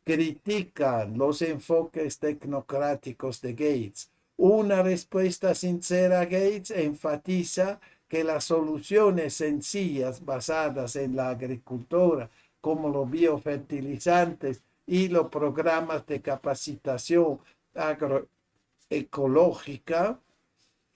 critican los enfoques tecnocráticos de Gates. Una respuesta sincera a Gates enfatiza que las soluciones sencillas basadas en la agricultura, como los biofertilizantes y los programas de capacitación agroecológica,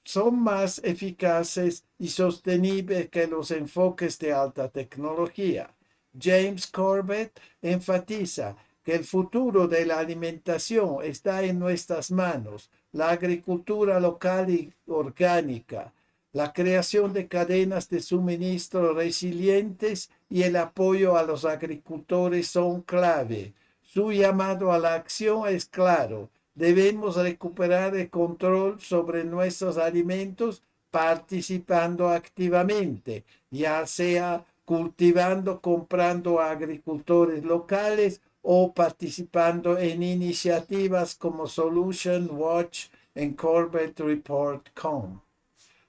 son más eficaces y sostenibles que los enfoques de alta tecnología. James Corbett enfatiza que el futuro de la alimentación está en nuestras manos. La agricultura local y orgánica, la creación de cadenas de suministro resilientes y el apoyo a los agricultores son clave. Su llamado a la acción es claro. Debemos recuperar el control sobre nuestros alimentos participando activamente, ya sea cultivando, comprando a agricultores locales o participando en iniciativas como Solution Watch en CorbettReport.com.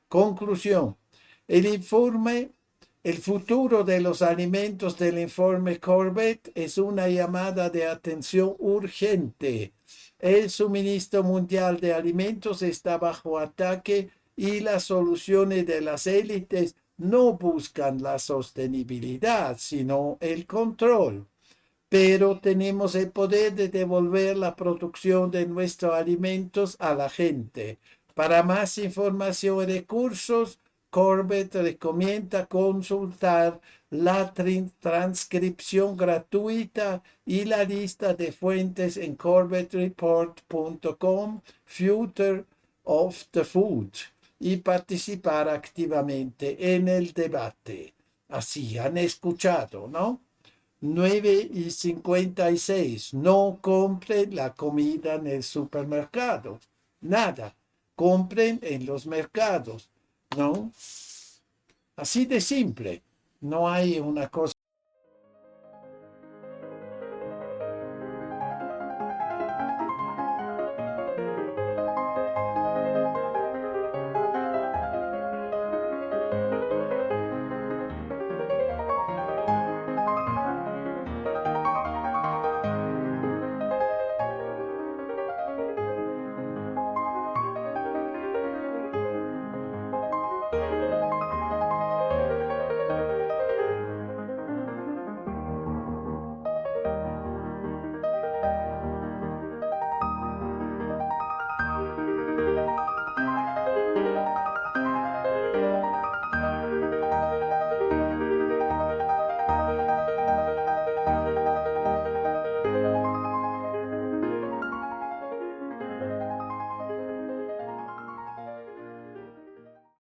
Conclusión. El informe El futuro de los alimentos del informe Corbett es una llamada de atención urgente. El suministro mundial de alimentos está bajo ataque y las soluciones de las élites no buscan la sostenibilidad, sino el control. Pero tenemos el poder de devolver la producción de nuestros alimentos a la gente. Para más información y recursos, Corbett recomienda consultar la transcripción gratuita y la lista de fuentes en corbettreport.com, Future of the Food, y participar activamente en el debate. Así han escuchado, ¿no? 9:56. No compren la comida en el supermercado. Nada. Compren en los mercados. ¿No? Así de simple. No hay una cosa.